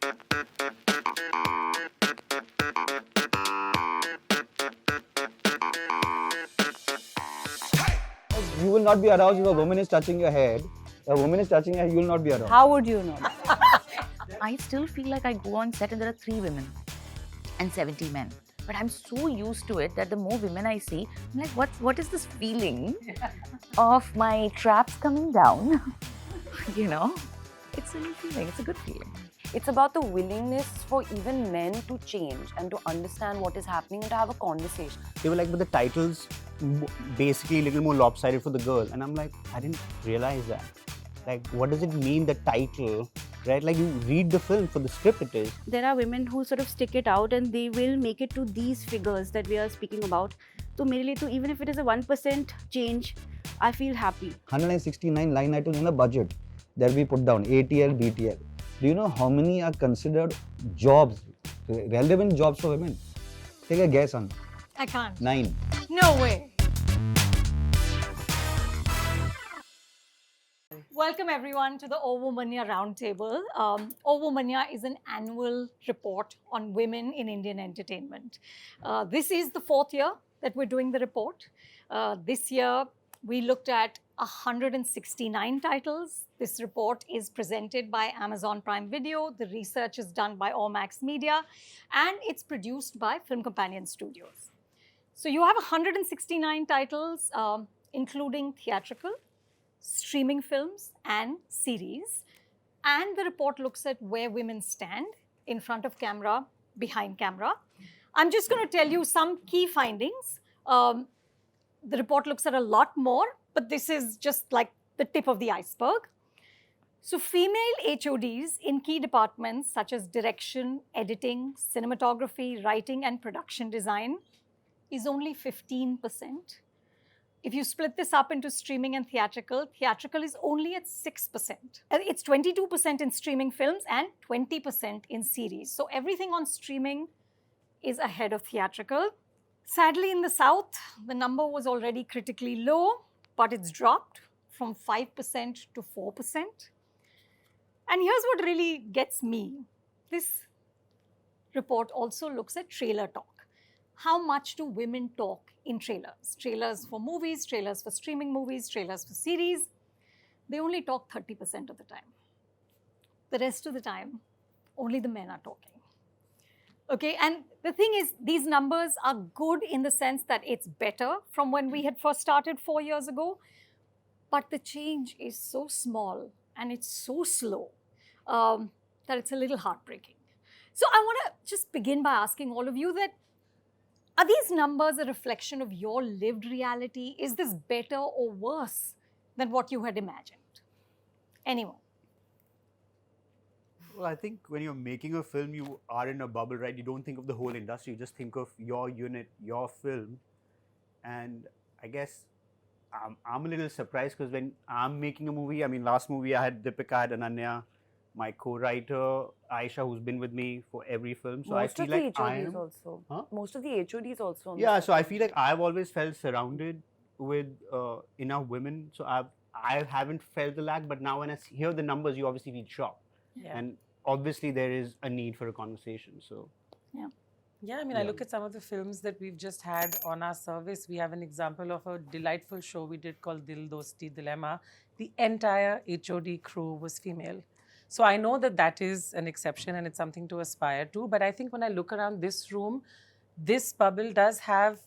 You will not be aroused if a woman is touching your head. A woman is touching your head, you will not be aroused. How would you know? I still feel like I go on set and there are 3 women and 70 men. But I'm so used to it that the more women I see, I'm like, what is this feeling of my traps coming down? You know? It's a new feeling, it's a good feeling. It's about the willingness for even men to change and to understand what is happening and to have a conversation. They were like, but the title's basically a little more lopsided for the girl. And I'm like, I didn't realize that. Like, what does it mean, the title? Right? Like, you read the film, for the script it is. There are women who sort of stick it out and they will make it to these figures that we are speaking about. So, mere liye to even if it is a 1% change, I feel happy. 169 line items in a budget that we put down, ATL, BTL. Do you know how many are considered jobs, relevant jobs for women? Take a guess on. I can't. 9. No way. Welcome everyone to the Ovumanya Roundtable. Ovumanya is an annual report on women in Indian entertainment. This is the 4th year that we're doing the report. This year we looked at 169 titles. This report is presented by Amazon Prime Video. The research is done by Omax Media and it's produced by Film Companion Studios. So you have 169 titles, including theatrical, streaming films and series. And the report looks at where women stand in front of camera, behind camera. I'm just going to tell you some key findings. The report looks at a lot more, but this is just like the tip of the iceberg. So female HODs in key departments such as direction, editing, cinematography, writing and production design is only 15%. If you split this up into streaming and theatrical, theatrical is only at 6%. It's 22% in streaming films and 20% in series. So everything on streaming is ahead of theatrical. Sadly, in the South, the number was already critically low, but it's dropped from 5% to 4%. And here's what really gets me. This report also looks at trailer talk. How much do women talk in trailers? Trailers for movies, trailers for streaming movies, trailers for series. They only talk 30% of the time. The rest of the time, only the men are talking. Okay, and the thing is, these numbers are good in the sense that it's better from when we had first started 4 years ago, but the change is so small and it's so slow that it's a little heartbreaking. So I want to just begin by asking all of you that, are these numbers a reflection of your lived reality? Is this better or worse than what you had imagined? Anyone? Well, I think when you're making a film, you are in a bubble, right? You don't think of the whole industry, you just think of your unit, your film. And I guess I'm a little surprised because when I'm making a movie, I mean, last movie I had Deepika, I had Ananya, my co-writer Aisha, who's been with me for every film. So Most I feel like I HODs am. also. Huh? Most of the HODs also. On Yeah, the so I feel like I've always felt surrounded with enough women. So I haven't felt the lack, but now when I hear the numbers, you obviously feel shocked. Yeah. And obviously there is a need for a conversation. So Yeah, I mean, I look at some of the films that we've just had on our service. We have an example of a delightful show we did called Dil Dosti Dilemma. The entire HOD crew was female. So I know that that is an exception and it's something to aspire to. But I think when I look around this room, this bubble does have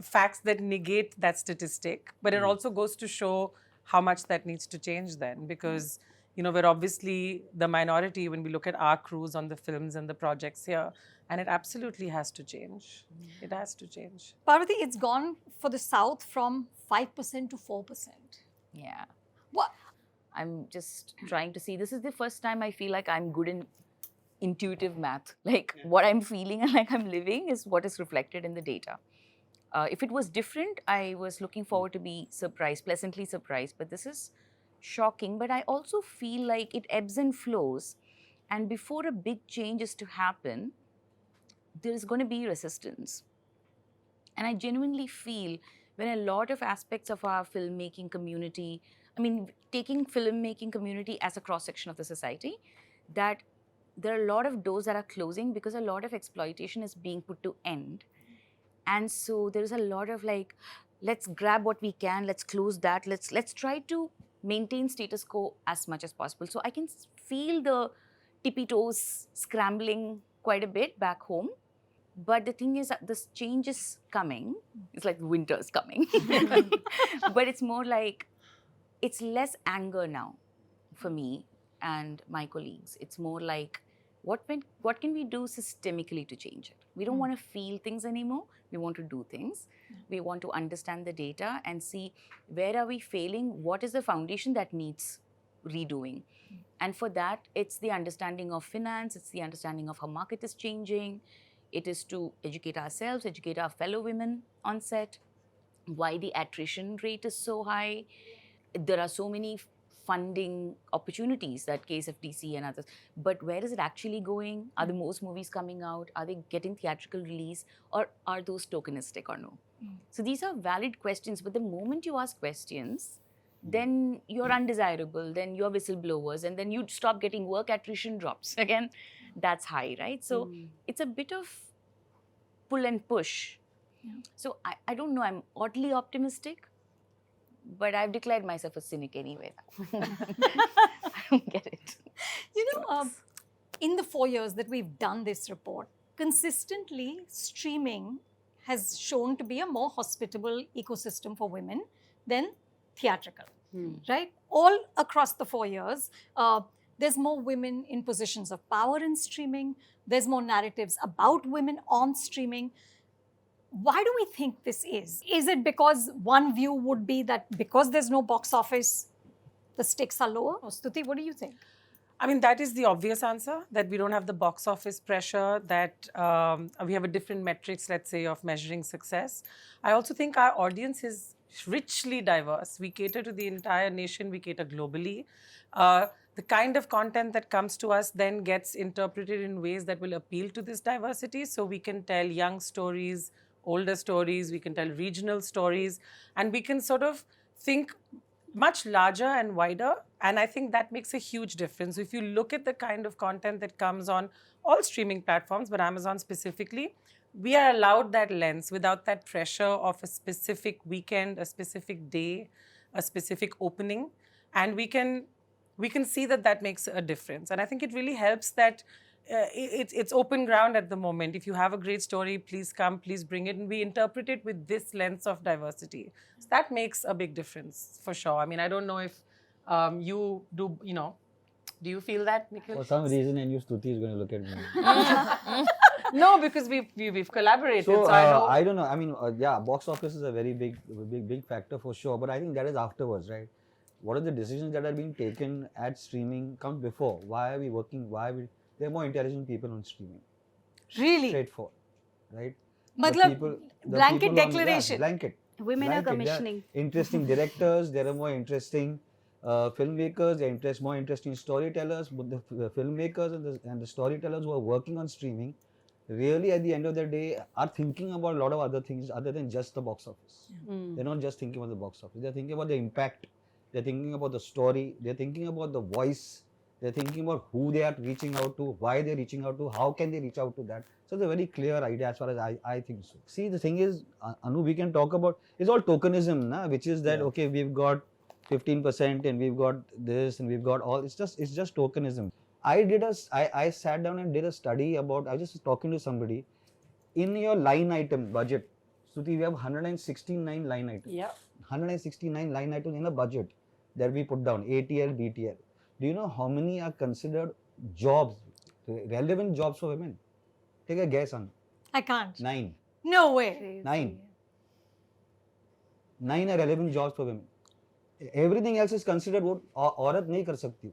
facts that negate that statistic. But it also goes to show how much that needs to change then. Because, you know, we're obviously the minority when we look at our crews on the films and the projects here. And it absolutely has to change. It has to change. Parvati, it's gone for the South from 5% to 4%. Yeah. What? I'm just trying to see. This is the first time I feel like I'm good in intuitive math. Like what I'm feeling and like I'm living is what is reflected in the data. If it was different, I was looking forward to be surprised, pleasantly surprised. But this is shocking. But I also feel like it ebbs and flows. And before a big change is to happen, there is going to be resistance. And I genuinely feel when a lot of aspects of our filmmaking community, I mean, taking filmmaking community as a cross-section of the society, that there are a lot of doors that are closing because a lot of exploitation is being put to end. And so there is a lot of like, let's grab what we can, let's close that, let's try to maintain status quo as much as possible. So I can feel the tippy toes scrambling quite a bit back home. But the thing is that this change is coming. It's like winter's coming. But it's more like, it's less anger now for me and my colleagues. It's more like, what can we do systemically to change it? We don't want to feel things anymore. We want to do things. We want to understand the data and see where are we failing, what is the foundation that needs redoing. And for that, it's the understanding of finance, it's the understanding of how market is changing. It is to educate ourselves, educate our fellow women on set, why the attrition rate is so high. There are so many funding opportunities that KSFDC and others, but where is it actually going? Are the most movies coming out? Are they getting theatrical release, or are those tokenistic or no? So these are valid questions, but the moment you ask questions, then you're undesirable, then you're whistleblowers, and then you stop getting work, attrition drops. Again, that's high, right? So it's a bit of pull and push. So I don't know, I'm oddly optimistic, but I've declared myself a cynic anyway. I don't get it. You know, in the 4 years that we've done this report, consistently streaming has shown to be a more hospitable ecosystem for women than theatrical, right? All across the 4 years, there's more women in positions of power in streaming. There's more narratives about women on streaming. Why do we think this is? Is it because one view would be that because there's no box office, the stakes are lower? Or Stuti, what do you think? I mean, that is the obvious answer, that we don't have the box office pressure, that we have a different metrics, let's say, of measuring success. I also think our audience is richly diverse. We cater to the entire nation, we cater globally. The kind of content that comes to us then gets interpreted in ways that will appeal to this diversity. So we can tell young stories, older stories, we can tell regional stories, and we can sort of think much larger and wider. And I think that makes a huge difference. If you look at the kind of content that comes on all streaming platforms, but Amazon specifically, we are allowed that lens without that pressure of a specific weekend, a specific day, a specific opening. And we can see that that makes a difference. And I think it really helps that it's open ground at the moment. If you have a great story, please come, please bring it. And we interpret it with this lens of diversity. So that makes a big difference, for sure. I mean, I don't know if you do, do you feel that, Nikhil? For some reason, I knew Stuti is going to look at me. No, because we've collaborated. So, I don't know. I mean, yeah, box office is a very big factor for sure. But I think that is afterwards, right? What are the decisions that are being taken at streaming come before? Why are we working? There are more intelligent people on streaming. Really? Straightforward, right? Matlab, blanket people declaration. Blanket. Women are commissioning. There are interesting directors. There are more interesting filmmakers. There are more interesting storytellers. But the filmmakers and the storytellers who are working on streaming really, at the end of the day, are thinking about a lot of other things other than just the box office. They're not just thinking about the box office. They're thinking about the impact. They're thinking about the story. They're thinking about the voice. They're thinking about who they are reaching out to, why they're reaching out to, how can they reach out to that. So it's a very clear idea as far as I think so. See, the thing is, Anu, we can talk about, it's all tokenism, which is that, okay, we've got 15% and we've got this and we've got all, it's just tokenism. I sat down and did a study about, I was just talking to somebody, in your line item budget, Stuti, we have 169 line items. Yeah. 169 line items in a budget that we put down, ATL, BTL. Do you know how many are considered jobs, relevant jobs for women? Take a guess, Anu. I can't. 9. No way. 9. 9 are relevant jobs for women. Everything else is considered what औरत नहीं कर सकती.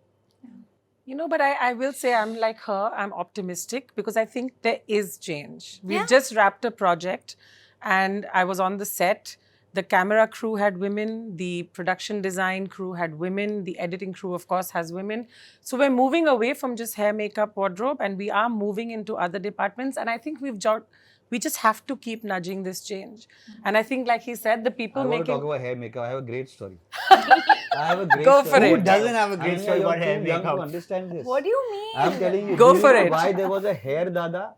But I will say I'm like her. I'm optimistic because I think there is change. We've just wrapped a project and I was on the set. The camera crew had women, the production design crew had women, the editing crew, of course, has women. So we're moving away from just hair, makeup, wardrobe, and we are moving into other departments. And I think we've we just have to keep nudging this change. And I think, like he said, the people I want to making. talk about hair makeup. I have a great story. I have a great Go story. for Who it. doesn't have a great Ananya, story you're about hair too young to makeup? understand this. What do you mean? I'm telling you. Go do you for know it. Why there was a hair dada?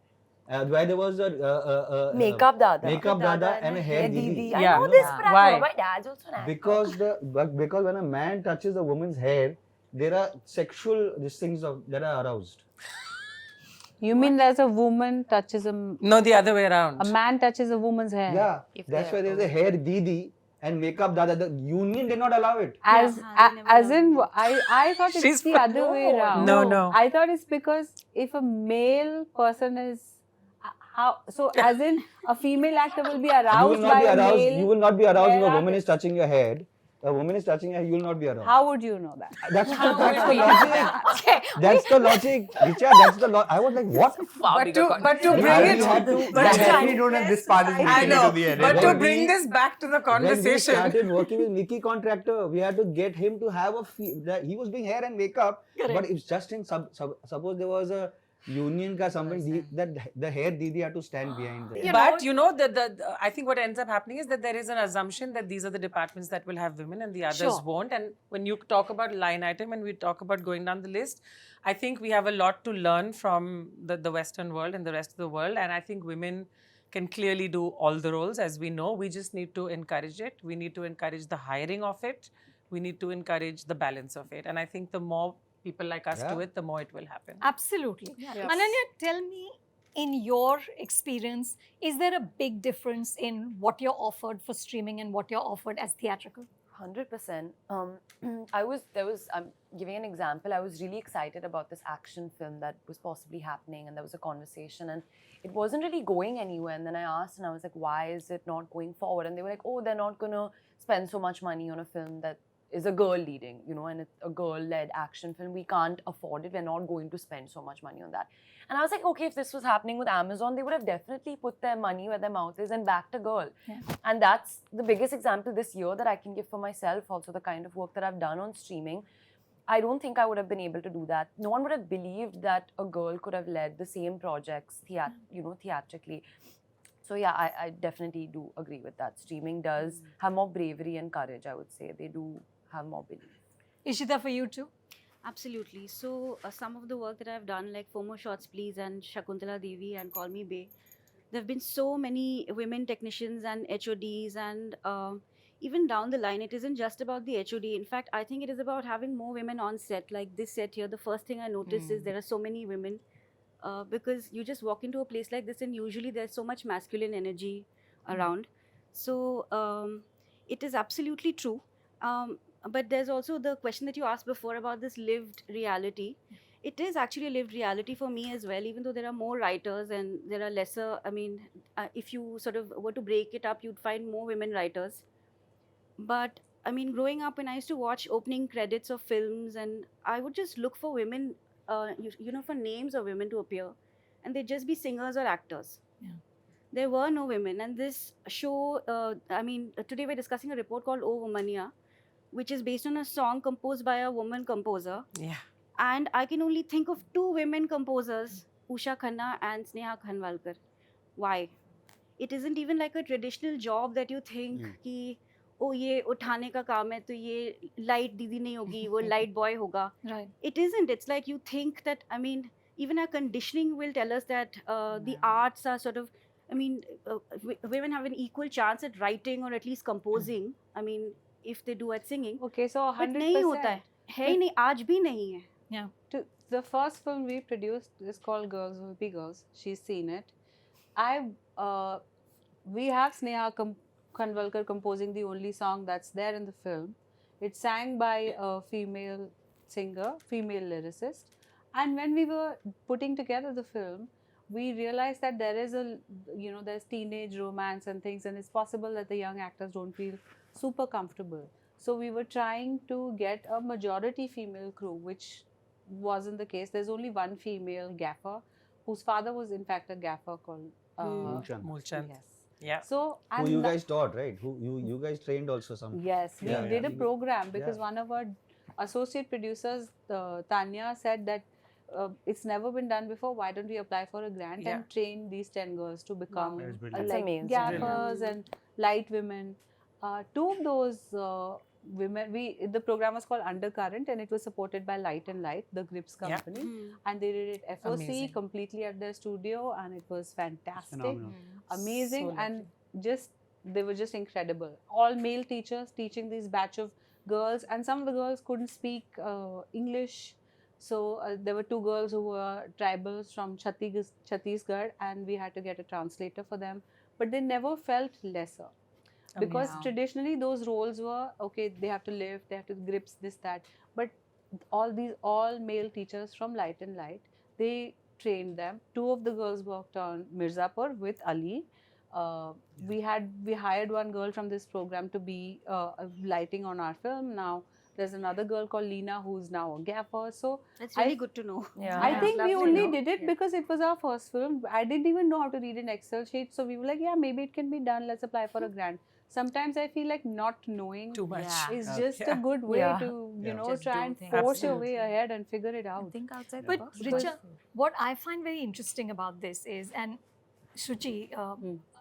Why there was a Makeup dada. makeup dada and a hair didi? I Yeah. know this, Yeah. but I Why? know my dad's also an actor. Because when a man touches a woman's hair, there are sexual these things that are aroused. You mean there's a woman touches No, the other way around. a man touches a woman's hair? Yeah, If that's they why are there's a hair didi and makeup dada. The union did not allow it. As Yeah, I never as learned in, this. I thought it's She's the other way No. around. No. I thought it's because if a male person is as in a female actor will be You will aroused not by be a aroused. male. You will not be aroused if a male woman is artist. touching your head. A woman is touching your head, you will not be aroused. How would you know that? That's the logic. That's the logic. Richa, that's the logic. I was like, what? But to I bring really had it. to- But I to- definitely don't have this part I know. into the edit. But to When bring we- this back to the When we conversation. started working with Mickey Contractor, we had to get him to have that he was doing hair and makeup, but it's just in suppose there was a union ka something that the hair didi had to stand behind there. But you know, I think what ends up happening is that there is an assumption that these are the departments that will have women and the others Sure. won't. And when you talk about line item and we talk about going down the list, I think we have a lot to learn from the Western world and the rest of the world. And I think women can clearly do all the roles, as we know. We just need to encourage it. We need to encourage the hiring of it. We need to encourage the balance of it. And I think the more people like us do Yeah. it, the more it will happen. Absolutely. Ananya, tell me, in your experience, is there a big difference in what you're offered for streaming and what you're offered as theatrical? 100%. I'm giving an example. I was really excited about this action film that was possibly happening, and there was a conversation, and it wasn't really going anywhere. And then I asked, and I was like, why is it not going forward? And they were like, oh, they're not going to spend so much money on a film that is a girl leading, and it's a girl-led action film. We can't afford it. We're not going to spend so much money on that. And I was like, okay, if this was happening with Amazon, they would have definitely put their money where their mouth is and backed a girl. Yeah. And that's the biggest example this year that I can give for myself, also the kind of work that I've done on streaming. I don't think I would have been able to do that. No one would have believed that a girl could have led the same projects theatrically. So yeah, I definitely do agree with that. Streaming does have more bravery and courage, I would say. They do have more belief. Ishita, for you too? Absolutely. So some of the work that I've done, like FOMO Shots Please and Shakuntala Devi and Call Me Bae, there have been so many women technicians and HODs, and even down the line, it isn't just about the HOD. In fact, I think it is about having more women on set. Like this set here, the first thing I noticed is there are so many women, because you just walk into a place like this and usually there's so much masculine energy around. So it is absolutely true. But there's also the question that you asked before about this lived reality. It is actually a lived reality for me as well, even though there are more writers and there are lesser. I mean, if you sort of were to break it up, you'd find more women writers. But I mean, growing up, when I used to watch opening credits of films, and I would just look for women, for names of women to appear, and they'd just be singers or actors. Yeah. There were no women. And this show, today we're discussing a report called Oh Womania, which is based on a song composed by a woman composer. Yeah. And I can only think of two women composers, Usha Khanna and Sneha Khanwalkar. Why? It isn't even like a traditional job that you think कि oh ये उठाने का काम है तो ये light दीदी नहीं होगी वो light boy होगा. Right. It isn't. It's like you think that, I mean, even our conditioning will tell us that the arts are sort of, I mean, women have an equal chance at writing or at least composing. I mean, if they do at singing. Okay, so But 100%. नहीं होता है. है ही नहीं, आज भी नहीं है. The first film we produced is called Girls Will Be Girls. She's seen it. We have Sneha Khanwalkar composing the only song that's there in the film. It's sang by a female singer, female lyricist. And when we were putting together the film, we realized that there is there's teenage romance and things, and it's possible that the young actors don't feel super comfortable. So we were trying to get a majority female crew, which wasn't the case. There's only one female gaffer, whose father was in fact a gaffer called Mulchand. Yes. Yeah. So Who you guys taught, right? Who you guys trained also some. Yes, we did a program because Yeah. one of our associate producers, Tanya, said that it's never been done before. Why don't we apply for a grant Yeah. and train these 10 girls to become That is brilliant. That's like amazing. gaffers and light women? Two of those women, the program was called Undercurrent, and it was supported by Light and Light, the Grips Yeah. company, and they did it FOC Amazing. completely at their studio, and it was fantastic, Phenomenal. amazing, So and just they were just incredible. All male teachers teaching this batch of girls, and some of the girls couldn't speak English. So there were two girls who were tribals from Chhattisgarh, and we had to get a translator for them. But they never felt lesser, because Amazing. traditionally those roles were okay. They have to lift, they have to grips, this that. But all male teachers from Light and Light, they trained them. Two of the girls worked on Mirzapur with Ali. We hired one girl from this program to be lighting on our film. Now there's another girl called Leena who's now a gaffer. So That's really I- good to know. Yeah. I think we lovely, only no? did it Yeah. because it was our first film. I didn't even know how to read an Excel sheet. So we were like, yeah, maybe it can be done. Let's apply for a grant. Sometimes I feel like not knowing Too much. Yeah. is Yeah. just Yeah. a good way Yeah. to, you Yeah. know, Just try do and things. force your way Absolutely. ahead and figure it out. And think outside But the box. Richa, what I find very interesting about this is, and Shuchi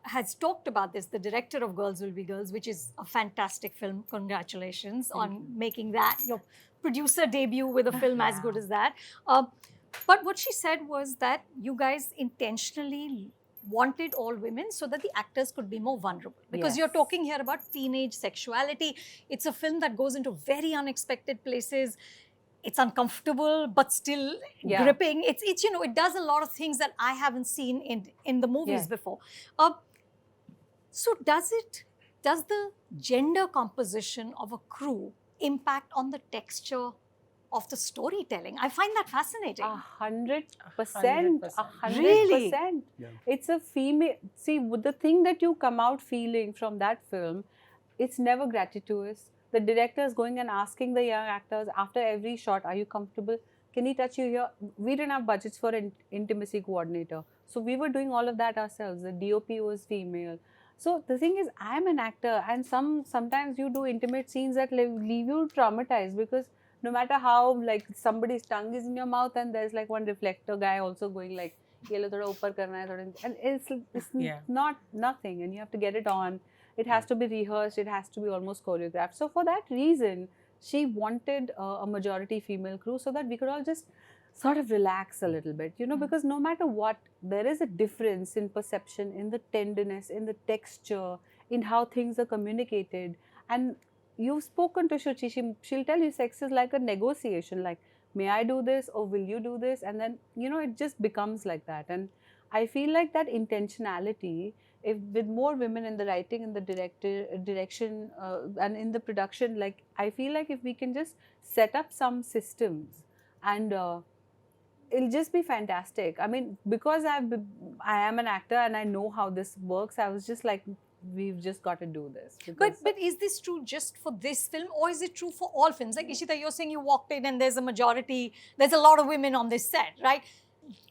has talked about this, the director of Girls Will Be Girls, which is a fantastic film. Congratulations on making that your producer debut with a film as good as that. But what she said was that you guys intentionally wanted all women so that the actors could be more vulnerable. Because you're Yes. talking here about teenage sexuality. It's a film that goes into very unexpected places. It's uncomfortable, but still Yeah. gripping. It's it does a lot of things that I haven't seen in the movies Yeah. before. So does the gender composition of a crew impact on the texture of the storytelling? I find that fascinating. 100%. 100%. Really? Yeah. It's a female. See, with the thing that you come out feeling from that film, it's never gratuitous. The director is going and asking the young actors after every shot, are you comfortable? Can he touch you here? We didn't have budgets for an intimacy coordinator. So we were doing all of that ourselves. The DOP was female. So the thing is, I'm an actor, and sometimes you do intimate scenes that leave you traumatized, because no matter how like somebody's tongue is in your mouth and there's like one reflector guy also going like, "Ye lo thoda upar karna hai, thoda," and it's Yeah. not nothing, and you have to get it on. It has to be rehearsed. It has to be almost choreographed. So for that reason, she wanted a majority female crew so that we could all just sort of relax a little bit, because no matter what, there is a difference in perception, in the tenderness, in the texture, in how things are communicated. And you've spoken to Shuchi, she'll tell you sex is like a negotiation, like, may I do this or will you do this? And then, it just becomes like that. And I feel like that intentionality, if with more women in the writing, in the direction, and in the production, like, I feel like if we can just set up some systems, and it'll just be fantastic. I mean, because I am an actor and I know how this works, I was just like, we've just got to do this. But is this true just for this film, or is it true for all films? Like Ishita, you're saying you walked in and there's a majority, there's a lot of women on this set, right?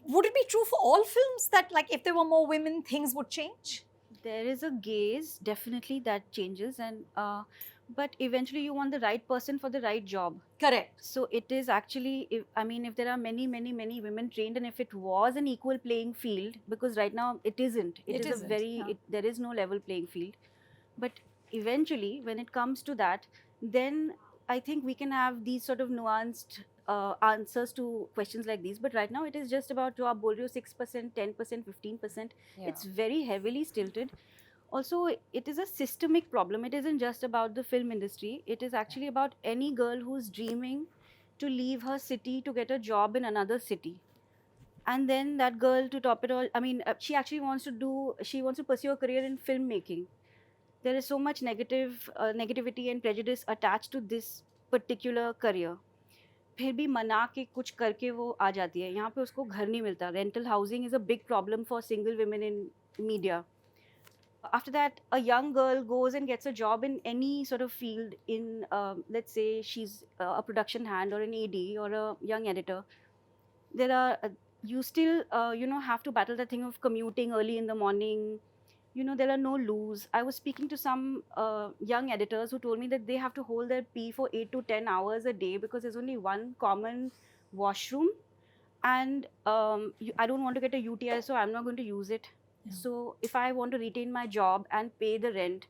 Would it be true for all films that, like, if there were more women, things would change? There is a gaze definitely that changes, and but eventually you want the right person for the right job. Correct. So it is actually, if there are many women trained, and if it was an equal playing field, because right now it isn't. It It is isn't, yeah. there is no level playing field. But eventually, when it comes to that, then I think we can have these sort of nuanced answers to questions like these. But right now, it is just about 6%, 10%, 15%. It's very heavily stilted. Also, it is a systemic problem. It isn't just about the film industry. It is actually about any girl who's dreaming to leave her city to get a job in another city. And then that girl, to top it all, she actually wants to pursue a career in filmmaking. There is so much negativity and prejudice attached to this particular career. फिर भी मना के कुछ करके वो आ जाती है. यहाँ पे उसको घर नहीं मिलता. Rental housing is a big problem for single women in media. After that, a young girl goes and gets a job in any sort of field in, let's say she's a production hand or an AD or a young editor. There are, you still, have to battle the thing of commuting early in the morning. There are no loos. I was speaking to some young editors who told me that they have to hold their pee for 8 to 10 hours a day because there's only one common washroom and I don't want to get a UTI, so I'm not going to use it. Yeah. So if I want to retain my job and pay the rent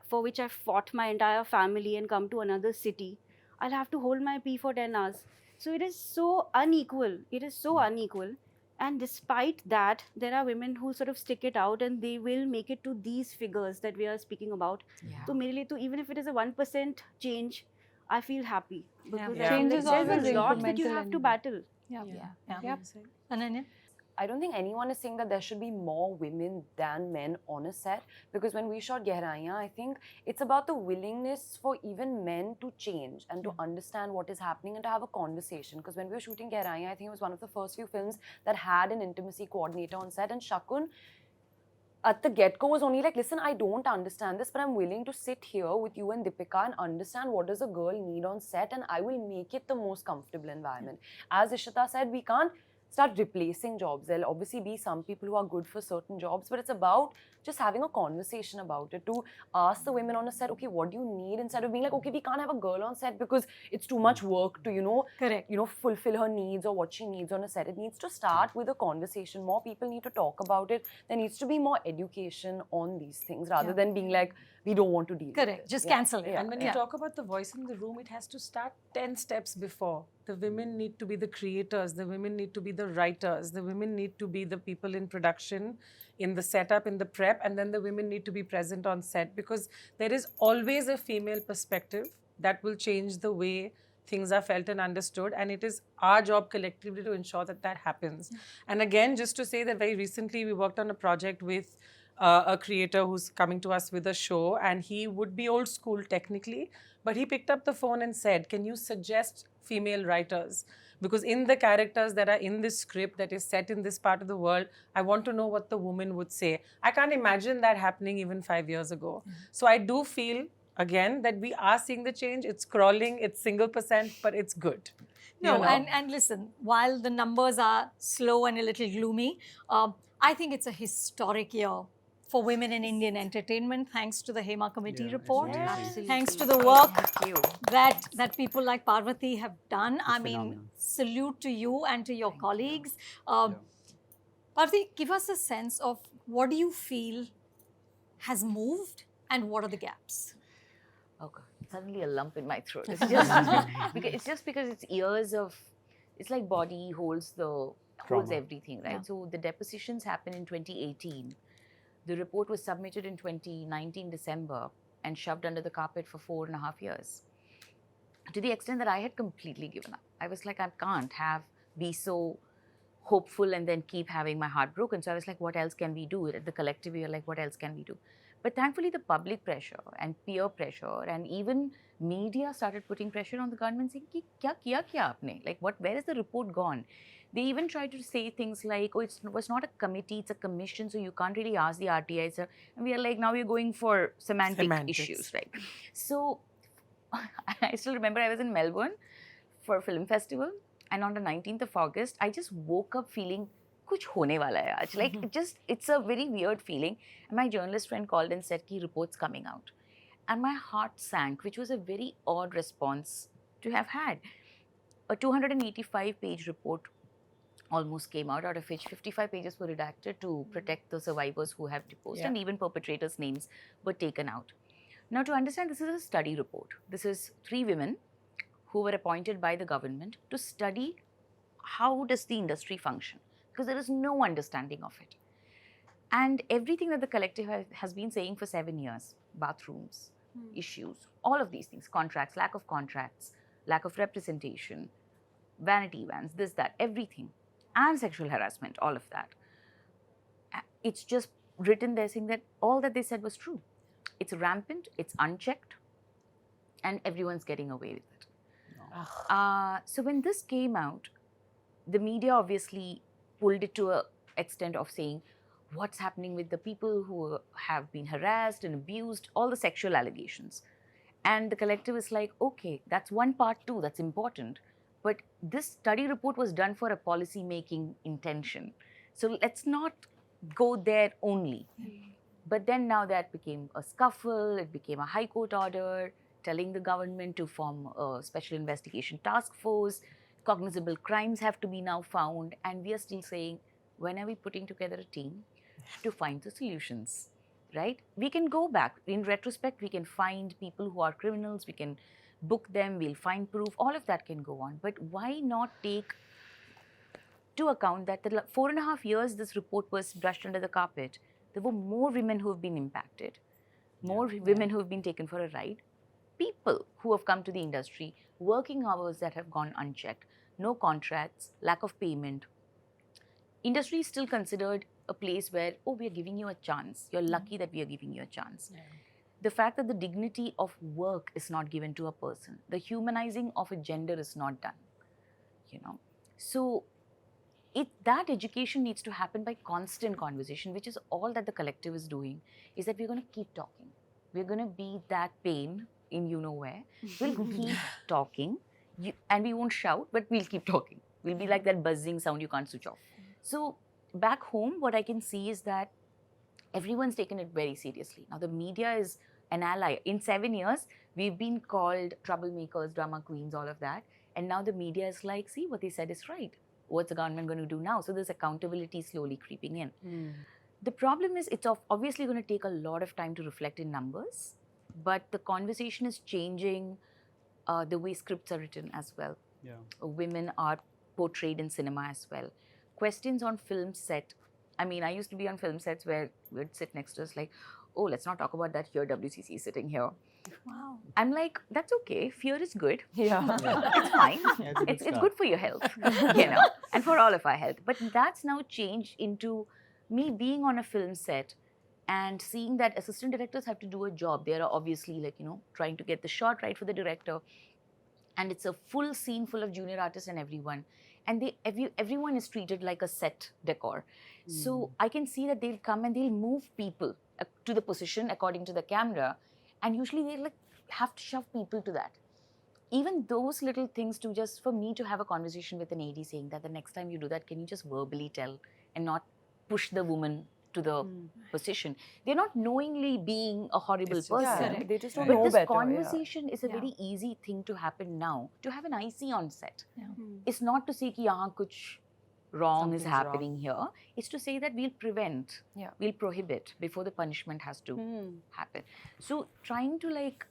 for which I fought my entire family and come to another city, I'll have to hold my pee for 10 hours. So it is so unequal. It is so unequal. And despite that, there are women who sort of stick it out and they will make it to these figures that we are speaking about. So merely to, even if it is a 1% change, I feel happy. Because Yeah. Change is there's always a lot that you incremental have to and- battle. Yeah. Yeah. Yeah. Ananya? I don't think anyone is saying that there should be more women than men on a set, because when we shot Gehraiyan, I think it's about the willingness for even men to change and to understand what is happening and to have a conversation. Because when we were shooting Gehraiyan, I think it was one of the first few films that had an intimacy coordinator on set, and Shakun at the get-go was only like, listen, I don't understand this, but I'm willing to sit here with you and Deepika and understand what does a girl need on set, and I will make it the most comfortable environment. As Ishita said, we can't start replacing jobs. There'll obviously be some people who are good for certain jobs, but it's about just having a conversation about it, to ask the women on a set, okay, what do you need, instead of being like, okay, we can't have a girl on set because it's too much work to, Correct. fulfill her needs or what she needs on a set. It needs to start with a conversation. More people need to talk about it. There needs to be more education on these things rather than being like, we don't want to deal with Correct. it. Just Yeah. cancel it. Yeah. And when you talk about the voice in the room, it has to start 10 steps before. The women need to be the creators, the women need to be the writers, the women need to be the people in production, in the setup, in the prep, and then the women need to be present on set, because there is always a female perspective that will change the way things are felt and understood, and it is our job collectively to ensure that that happens. And again, just to say that very recently we worked on a project with a creator who's coming to us with a show, and he would be old school technically, but he picked up the phone and said, can you suggest female writers? Because in the characters that are in this script that is set in this part of the world, I want to know what the woman would say. I can't imagine that happening even 5 years ago. So I do feel, again, that we are seeing the change. It's crawling, it's single percent, but it's good. No, You know? and listen, while the numbers are slow and a little gloomy, I think it's a historic year for women in Indian entertainment, thanks to the Hema Committee Yeah, it's report. amazing. Absolutely. Thanks to the work Thank you. that people like Parvati have done. I mean, phenomenal. salute to you and to your Thank you. colleagues. Yeah. Parvati, give us a sense of what do you feel has moved and what are the gaps? Okay, suddenly a lump in my throat. It's just because it's years of, it's like body holds Trauma. everything, right? Yeah. So the depositions happened in 2018. The report was submitted in 2019 December and shoved under the carpet for 4.5 years. To the extent that I had completely given up. I was like, I can't be so hopeful and then keep having my heart broken. So I was like, what else can we do? At the collective, we were like, what else can we do? But thankfully, the public pressure and peer pressure and even media started putting pressure on the government, saying, "Kya kiya aapne? Like, where is the report gone?" They even tried to say things like, "Oh, it was not a committee, it's a commission, so you can't really ask the RTI, sir." And we are like, now we're going for semantic Semantics. issues, right? So I still remember I was in Melbourne for a film festival, and on the 19th of August, I just woke up feeling kuch hone wala hai aaj. Like, it's a very weird feeling. And my journalist friend called and said, ki report's coming out. And my heart sank, which was a very odd response to have had. A 285-page report almost came out, of which 55 pages were redacted to protect the survivors who have deposed, Yeah. and even perpetrators' names were taken out. Now, to understand, this is a study report. This is 3 women who were appointed by the government to study how does the industry function, because there is no understanding of it. And everything that the collective has been saying for 7 years, bathrooms, issues, all of these things, contracts, lack of representation, vanity vans, this, that, everything, and sexual harassment, all of that. It's just written there saying that all that they said was true. It's rampant, it's unchecked, and everyone's getting away with it. So when this came out, the media obviously pulled it to an extent of saying, what's happening with the people who have been harassed and abused, all the sexual allegations. And the collective is like, okay, that's one part too, that's important. But this study report was done for a policy-making intention. So let's not go there only. But then now that became a scuffle, it became a high court order telling the government to form a special investigation task force. cognizable crimes have to be now found, and we are still saying, when are we putting together a team to find the solutions, right? We can go back. In retrospect, we can find people who are criminals, we can book them, we'll find proof, all of that can go on. But why not take to account that the 4.5 years this report was brushed under the carpet, there were more women who have been impacted, more women who have been taken for a ride, people who have come to the industry, working hours that have gone unchecked, no contracts, lack of payment. Industry is still considered a place where, oh, we are giving you a chance. You're lucky that we are giving you a chance. Yeah. The fact that the dignity of work is not given to a person, the humanizing of a gender is not done, you know. So that education needs to happen by constant conversation, which is all that the collective is doing, is that we're going to keep talking. We're going to be that pain in you know where. We'll keep talking, and we won't shout, but we'll keep talking. We'll be like that buzzing sound you can't switch off. So back home, what I can see is that everyone's taken it very seriously. Now the media is an ally. In 7 years, we've been called troublemakers, drama queens, all of that. And now the media is like, see, what they said is right. What's the government going to do now? So there's accountability slowly creeping in. The problem is it's obviously going to take a lot of time to reflect in numbers, but the conversation is changing the way scripts are written as well. Yeah. Women are portrayed in cinema as well. Questions on film set. I mean, I used to be on film sets where we'd sit next to us like, oh, let's not talk about that here, WCC is sitting here. Wow. I'm like, that's okay. Fear is good. Yeah. It's fine. Yeah, it's a good It's start. good for your health, you know, and for all of our health. But that's now changed into me being on a film set and seeing that assistant directors have to do a job. They are obviously like, you know, trying to get the shot right for the director. And it's a full scene full of junior artists and everyone. And everyone is treated like a set decor. So I can see that they'll come and they'll move people to the position according to the camera. And usually they like have to shove people to that. Even those little things to just, for me to have a conversation with an AD saying that the next time you do that, can you just verbally tell and not push the woman to the position? They're not knowingly being a horrible It's just- person. Yeah, they just don't But know this better. conversation is a Yeah. very easy thing to happen now. To have an IC on set, Yeah. it's not to say ki yahan kuch wrong is Something's wrong. happening here. It's to say that we'll prevent, Yeah. we'll prohibit before the punishment has to happen. So trying to like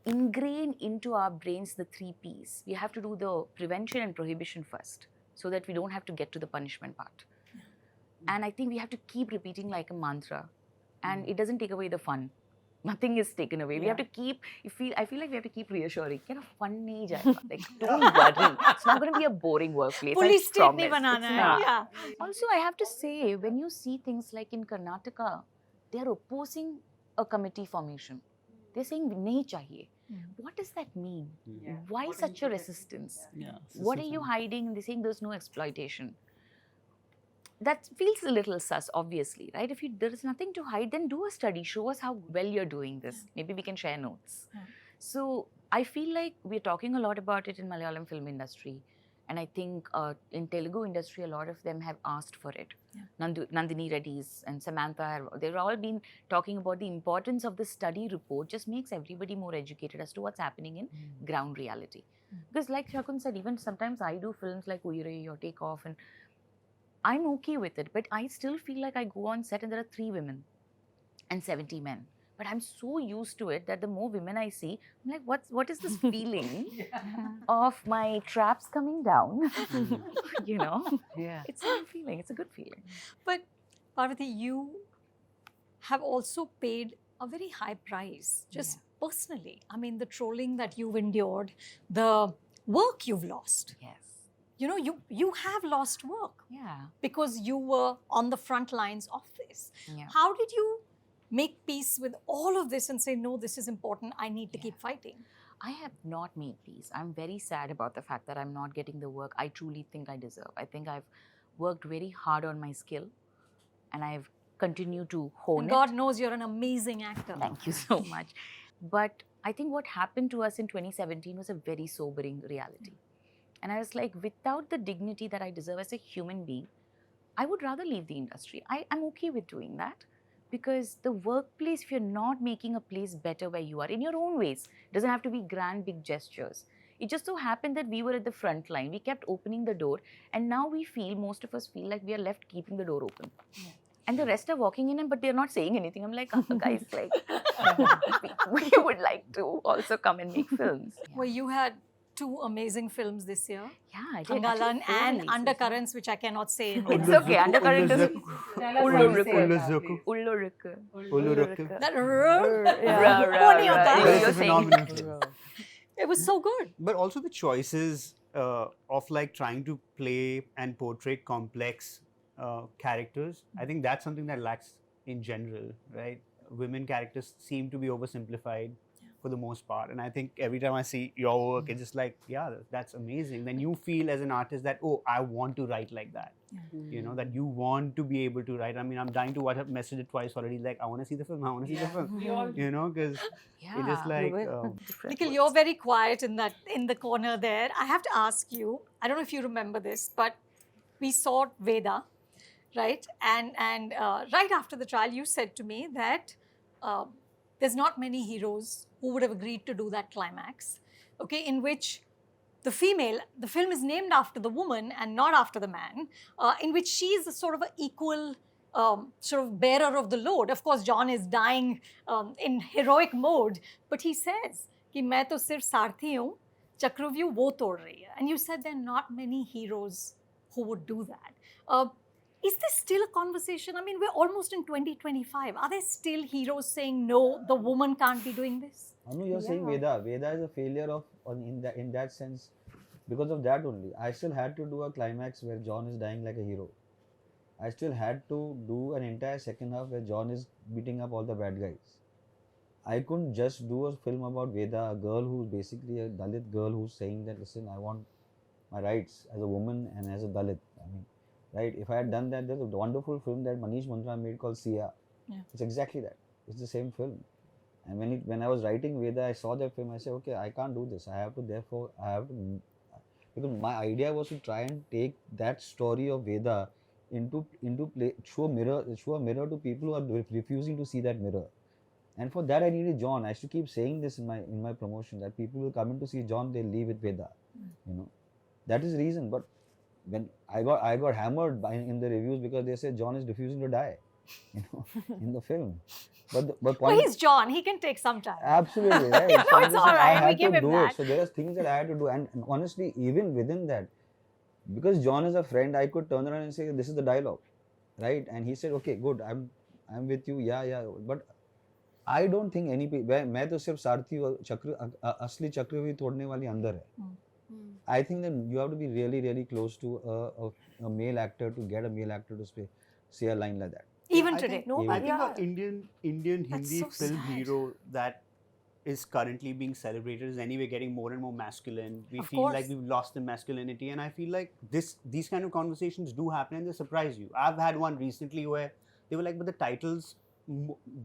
ingrain into our brains the 3 Ps. We have to do the prevention and prohibition first so that we don't have to get to the punishment part. And I think we have to keep repeating like a mantra, and it doesn't take away the fun. Nothing is taken away. We have to keep, I feel like we have to keep reassuring. Get a fun nahi jayega. Like, don't worry. It's not going to be a boring workplace. Police I state nahi promise. banana It's hai. not. Yeah. Also, I have to say, when you see things like in Karnataka, they are opposing a committee formation. They're saying, nahi chahiye. What does that mean? Why such a resistance? What are you hiding? They're saying there's no exploitation. That feels a little sus, obviously, right? If there is nothing to hide, then do a study. Show us how well you're doing this. Maybe we can share notes. So I feel like we're talking a lot about it in Malayalam film industry. And I think in Telugu industry, a lot of them have asked for it. Nandini Reddy's and Samantha, they've all been talking about the importance of the study report. Just makes everybody more educated as to what's happening in ground reality. Because like Shakun said, even sometimes I do films like Uyire or Take Off, and I'm okay with it, but I still feel like I go on set and there are 3 women and 70 men. But I'm so used to it that the more women I see, I'm like, what is this feeling of my traps coming down? You know? Yeah. It's a good feeling. It's a good feeling. But Parvati, you have also paid a very high price, just personally. I mean, the trolling that you've endured, the work you've lost. Yes. You know, you have lost work Yeah. because you were on the front lines of this. Yeah. How did you make peace with all of this and say, no, this is important, I need to keep fighting? I have not made peace. I'm very sad about the fact that I'm not getting the work I truly think I deserve. I think I've worked very hard on my skill and I've continued to hone And it. God knows you're an amazing actor. Thank you so much. But I think what happened to us in 2017 was a very sobering reality. And I was like, without the dignity that I deserve as a human being, I would rather leave the industry. I'm okay with doing that because the workplace, if you're not making a place better where you are in your own ways, doesn't have to be grand, big gestures. It just so happened that we were at the front line. We kept opening the door, and now most of us feel like we are left keeping the door open. And the rest are walking in, but they're not saying anything. I'm like, guys, like, we would like to also come and make films. Well, you had 2 amazing films this year. Yeah, I did. Angalan Actually, 4 and releases. Undercurrents, which I cannot say. in It's one. okay. Undercurrent doesn't. Ulluzuku. Ullurukku. Ulluruku. That Ra, Only ra. Otta. But it's You're a saying- phenomenal film. It was so good. But also the choices of like trying to play and portray complex characters, I think that's something that lacks in general, right? Women characters seem to be oversimplified for the most part, and I think every time I see your work, it's just like, yeah, that's amazing. Then you feel as an artist that, oh, I want to write like that. You know, that you want to be able to write. I mean, I'm dying to watch. I've messaged it twice already. Like, I want to see the film. I want to see the film. You know, because Yeah. it is like. different Nikhil, words. you're very quiet in the corner there. I have to ask you. I don't know if you remember this, but we saw Veda, right? And right after the trial, you said to me that there's not many heroes who would have agreed to do that climax, okay, in which the film is named after the woman and not after the man, in which she is a sort of an equal sort of bearer of the load. Of course, John is dying in heroic mode, but he says, कि मैं तो सिर्फ सारथी हूँ, चक्रव्यूह वो तोड़ रही है. And you said there are not many heroes who would do that. Is this still a conversation? I mean, we're almost in 2025. Are there still heroes saying, no, the woman can't be doing this? Anu, you're saying Veda. Veda is a failure in that sense. Because of that only, I still had to do a climax where John is dying like a hero. I still had to do an entire second half where John is beating up all the bad guys. I couldn't just do a film about Veda, a girl who's basically a Dalit girl who's saying that, listen, I want my rights as a woman and as a Dalit. I mean, right? If I had done that, there's a wonderful film that Manish Mantra made called Sia. Yeah. It's exactly that. It's the same film. And when I was writing Veda, I saw that film. I said, okay, I can't do this. I have to, because my idea was to try and take that story of Veda into play, show a mirror to people who are refusing to see that mirror. And for that, I needed John. I used to keep saying this in my promotion that people will come in to see John, they'll leave with Veda. You know, that is the reason. But when I got hammered in the reviews because they said John is refusing to die, you know, in the film. But Well, he's John. He can take some time. absolutely right. No, So I'm it's just all saying, right. I We had give to him do that. it. So there are things that I had to do, and honestly, even within that, because John is a friend, I could turn around and say, "This is the dialogue," right? And he said, "Okay, good. I'm with you. Yeah. But I don't think any people. मैं तो सिर्फ सारथी असली चक्रव्यूह तोड़ने वाली अंदर है. I think that you have to be really, really close to a male actor to get a male actor to say a line like that. Even I today. think- No, Even- I but think yeah. an Indian That's Hindi so film sad. hero that is currently being celebrated is anyway getting more and more masculine. We Of feel course. like we've lost the masculinity, and I feel like these kind of conversations do happen and they surprise you. I've had one recently where they were like, but the title's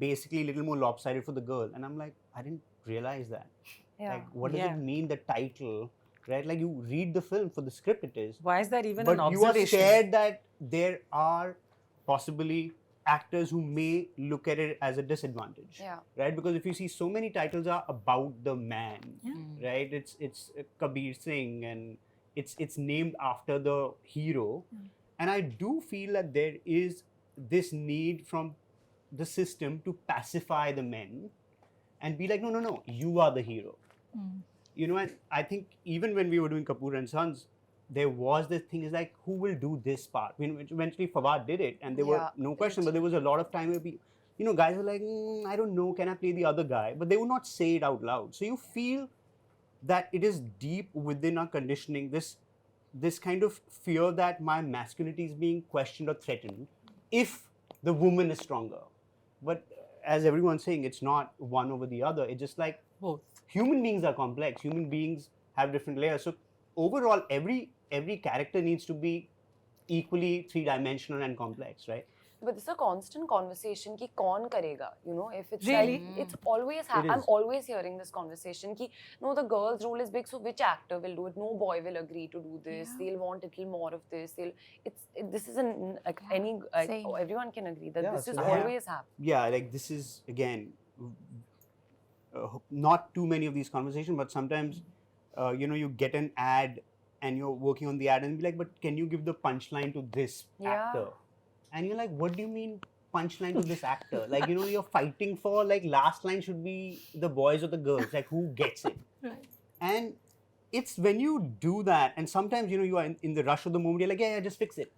basically a little more lopsided for the girl, and I'm like, I didn't realize that. Yeah. Like, what does Yeah. it mean, the title? Right? Like, you read the film for the script, it is. Why is that even But an you are observation? scared that there are possibly actors who may look at it as a disadvantage. Yeah. Right? Because if you see, so many titles are about the man. Yeah. Right? It's Kabir Singh, and it's named after the hero. And I do feel that there is this need from the system to pacify the men and be like, no, you are the hero. You know, and I think even when we were doing Kapoor and Sons, there was this thing is like, who will do this part? Eventually Fawad did it, and there were Yeah, no question, but there was a lot of time where guys were like, I don't know, can I play the other guy? But they would not say it out loud. So you feel that it is deep within our conditioning, this kind of fear that my masculinity is being questioned or threatened if the woman is stronger. But as everyone's saying, it's not one over the other. It's just like, Both. human beings are complex. Human beings have different layers. So overall, every character needs to be equally three-dimensional and complex, right? But it's a constant conversation ki kaun karega, you know, if it's Really? like, it's always I'm is. always hearing this conversation ki, no, the girl's role is big, so which actor will do it? No boy will agree to do this. Yeah. They'll want a little more of this. This isn't like any, Same. everyone can agree that Yeah, this so is that- always happening. Yeah, like this is again not too many of these conversations, but sometimes you get an ad and you're working on the ad and be like, but can you give the punchline to this Yeah. actor? And you're like, what do you mean punchline to this actor? Like, you're fighting for, like, last line should be the boys or the girls, like, who gets it? Right. And it's when you do that, and sometimes, you are in the rush of the moment, you're like, yeah, just fix it.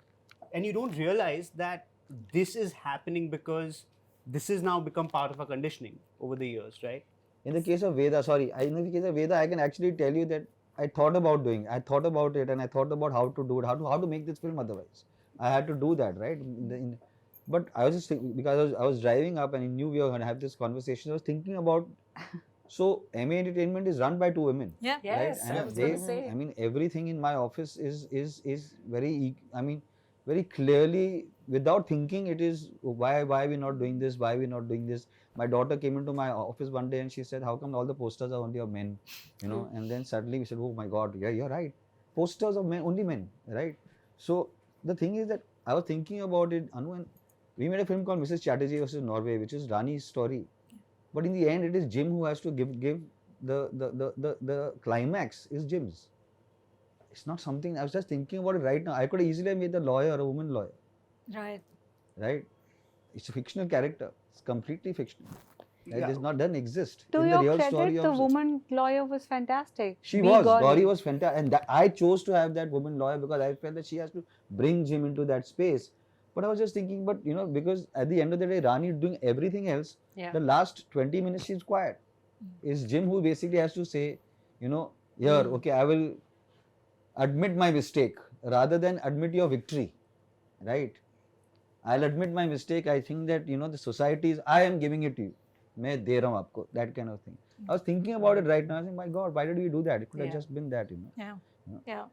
And you don't realize that this is happening because this has now become part of our conditioning over the years, right? In the case of Veda, in the case of Veda, I can actually tell you that I thought about it, and I thought about how to do it, how to make this film otherwise. I had to do that, right? But I was just thinking, because I was driving up and I knew we were going to have this conversation. I was thinking about, so MA Entertainment is run by 2 women. Yeah. Yes, right? I And was going to say. I mean, everything in my office is very, very clearly, without thinking, it is why are we not doing this? Why are we not doing this? My daughter came into my office one day and she said, how come all the posters are only of men? And then suddenly we said, oh my God, yeah, you're right. Posters of men, only men, right? So the thing is that I was thinking about it, Anu, and we made a film called Mrs. Chatterjee versus Norway, which is Rani's story. But in the end, it is Jim who has to give the climax is Jim's. It's not something, I was just thinking about it right now. I could easily have made the lawyer a woman lawyer. Right. Right? It's a fictional character. It's completely fictional. Yeah. Doesn't exist. To in your the real credit, story the of woman lawyer was fantastic. She B. was. Gauri. Gauri was fantastic. And I chose to have that woman lawyer because I felt that she has to bring Jim into that space. But I was just thinking, because at the end of the day, Rani is doing everything else. Yeah. The last 20 minutes she's quiet. It's Jim who basically has to say, okay, I will admit my mistake rather than admit your victory. Right? I'll admit my mistake. I think that, the society is, I am giving it to you. मैं दे रहा हूँ आपको, that kind of thing. I was thinking about it right now. I was saying, my God, why did we do that? It could have just been that, Yeah.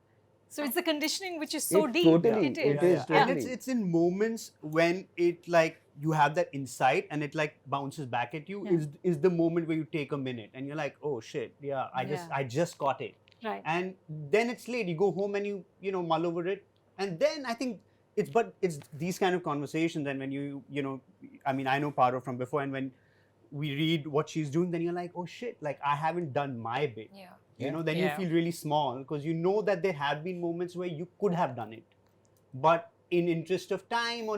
So it's the conditioning which is so It deep. totally- It it is. is And totally. it's in moments when it, like, you have that insight and it, like, bounces back at you, Yeah. is the moment where you take a minute and you're like, oh shit, yeah, I just got it. Right. And then it's late. You go home and you mull over it, and then I think it's these kind of conversations. And when I know Paro from before, and when we read what she's doing, then you're like, oh shit, like, I haven't done my bit. Yeah. Then you Yeah. feel really small because you know that there have been moments where you could have done it, but in interest of time or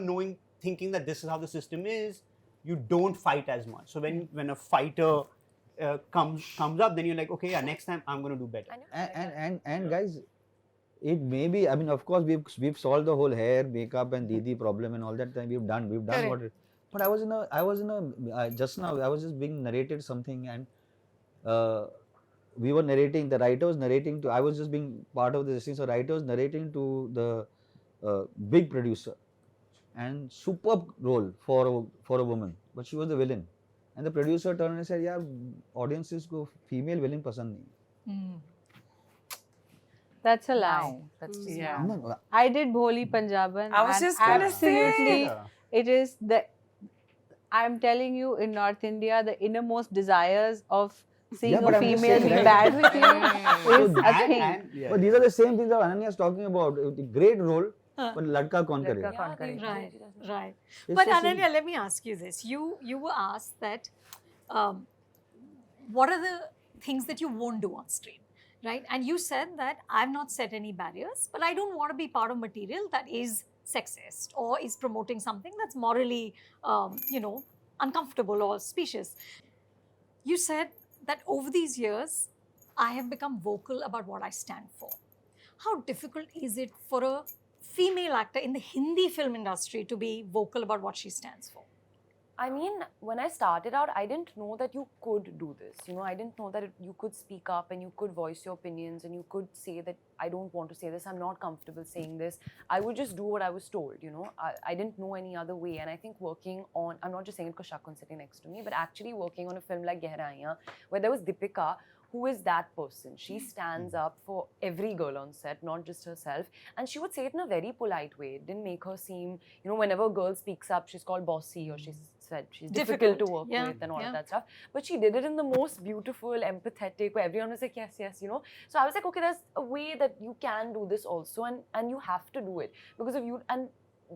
thinking that this is how the system is, you don't fight as much. So when a fighter comes up, then you're like, okay, yeah, next time I'm going to do better. I know. And guys, it may be, I mean, of course, we've solved the whole hair, makeup and Didi problem and all that time. We've done Correct. what it. But just now, I was just being narrated something, and we were narrating, the writer was narrating to, I was just being part of this thing. So writer was narrating to the big producer, and superb role for a woman, but she was the villain. And the producer turned and said, yeah, audiences ko female villain pasand nahi. That's a lie. Wow, that's just Yeah. wow. No, I did Bholi Punjaban. I was and just gonna say. absolutely, Yeah. it is I'm telling you, in North India, the innermost desires of seeing Yeah, but a I'm just female saying, be right? bad with you So is a that- thing. Yeah. But these are the same things that Ananya is talking about. Great role, but ladka kaun Ladka karega? kaun karega? Right. Right. It's But the same. Ananya, let me ask you this. You were asked that what are the things that you won't do on screen, right? And you said that I've not set any barriers, but I don't want to be part of material that is sexist or is promoting something that's morally, uncomfortable or specious. You said that over these years, I have become vocal about what I stand for. How difficult is it for a female actor in the Hindi film industry to be vocal about what she stands for? I mean, when I started out, I didn't know that you could do this. I didn't know that you could speak up and you could voice your opinions and you could say that I don't want to say this, I'm not comfortable saying this. I would just do what I was told, I didn't know any other way. And I think working on, I'm not just saying it because Shakun sitting next to me, but actually working on a film like Gehraiyan, where there was Deepika, who is that person? She stands up for every girl on set, not just herself. And she would say it in a very polite way. It didn't make her seem, whenever a girl speaks up, she's called bossy or she's said she's difficult to work with and all of that stuff. But she did it in the most beautiful, empathetic, where everyone was like, yes, yes, So I was like, okay, there's a way that you can do this also, and you have to do it. Because of you, and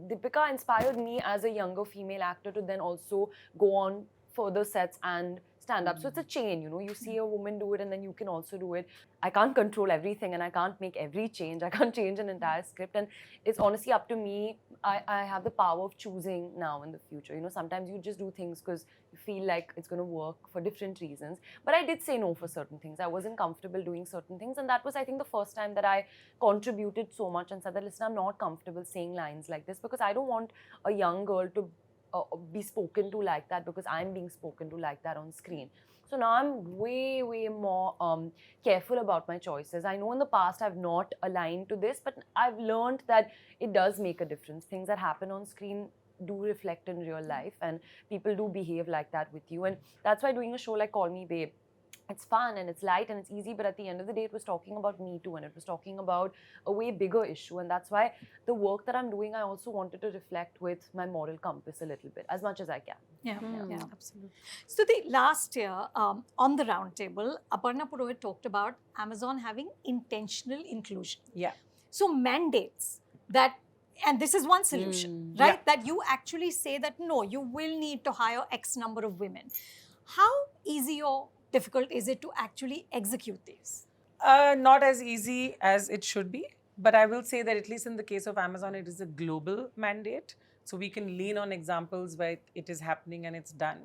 Deepika inspired me as a younger female actor to then also go on further sets and stand up. So it's a chain, you know, you see a woman do it and then you can also do it. I can't control everything and I can't make every change. I can't change an entire script, and it's honestly up to me. I have the power of choosing now in the future. You know, sometimes you just do things because you feel like it's going to work for different reasons. But I did say no for certain things. I wasn't comfortable doing certain things, and that was, I think, the first time that I contributed so much and said that, listen, I'm not comfortable saying lines like this because I don't want a young girl to be spoken to like that because I'm being spoken to like that on screen. So now I'm way, way more careful about my choices. I know in the past I've not aligned to this, but I've learned that it does make a difference. Things that happen on screen do reflect in real life, and people do behave like that with you. And that's why doing a show like Call Me Babe, it's fun and it's light and it's easy, but at the end of the day, it was talking about Me Too, and it was talking about a way bigger issue. And that's why the work that I'm doing, I also wanted to reflect with my moral compass a little bit, as much as I can. Yeah, yeah. Absolutely. So the last year on the roundtable, Aparna Purohit talked about Amazon having intentional inclusion. Yeah. So mandates that, and this is one solution, right? That you actually say that no, you will need to hire X number of women. How easy or difficult is it to actually execute these? Not as easy as it should be, but I will say that at least in the case of Amazon, it is a global mandate. So we can lean on examples where it is happening and it's done.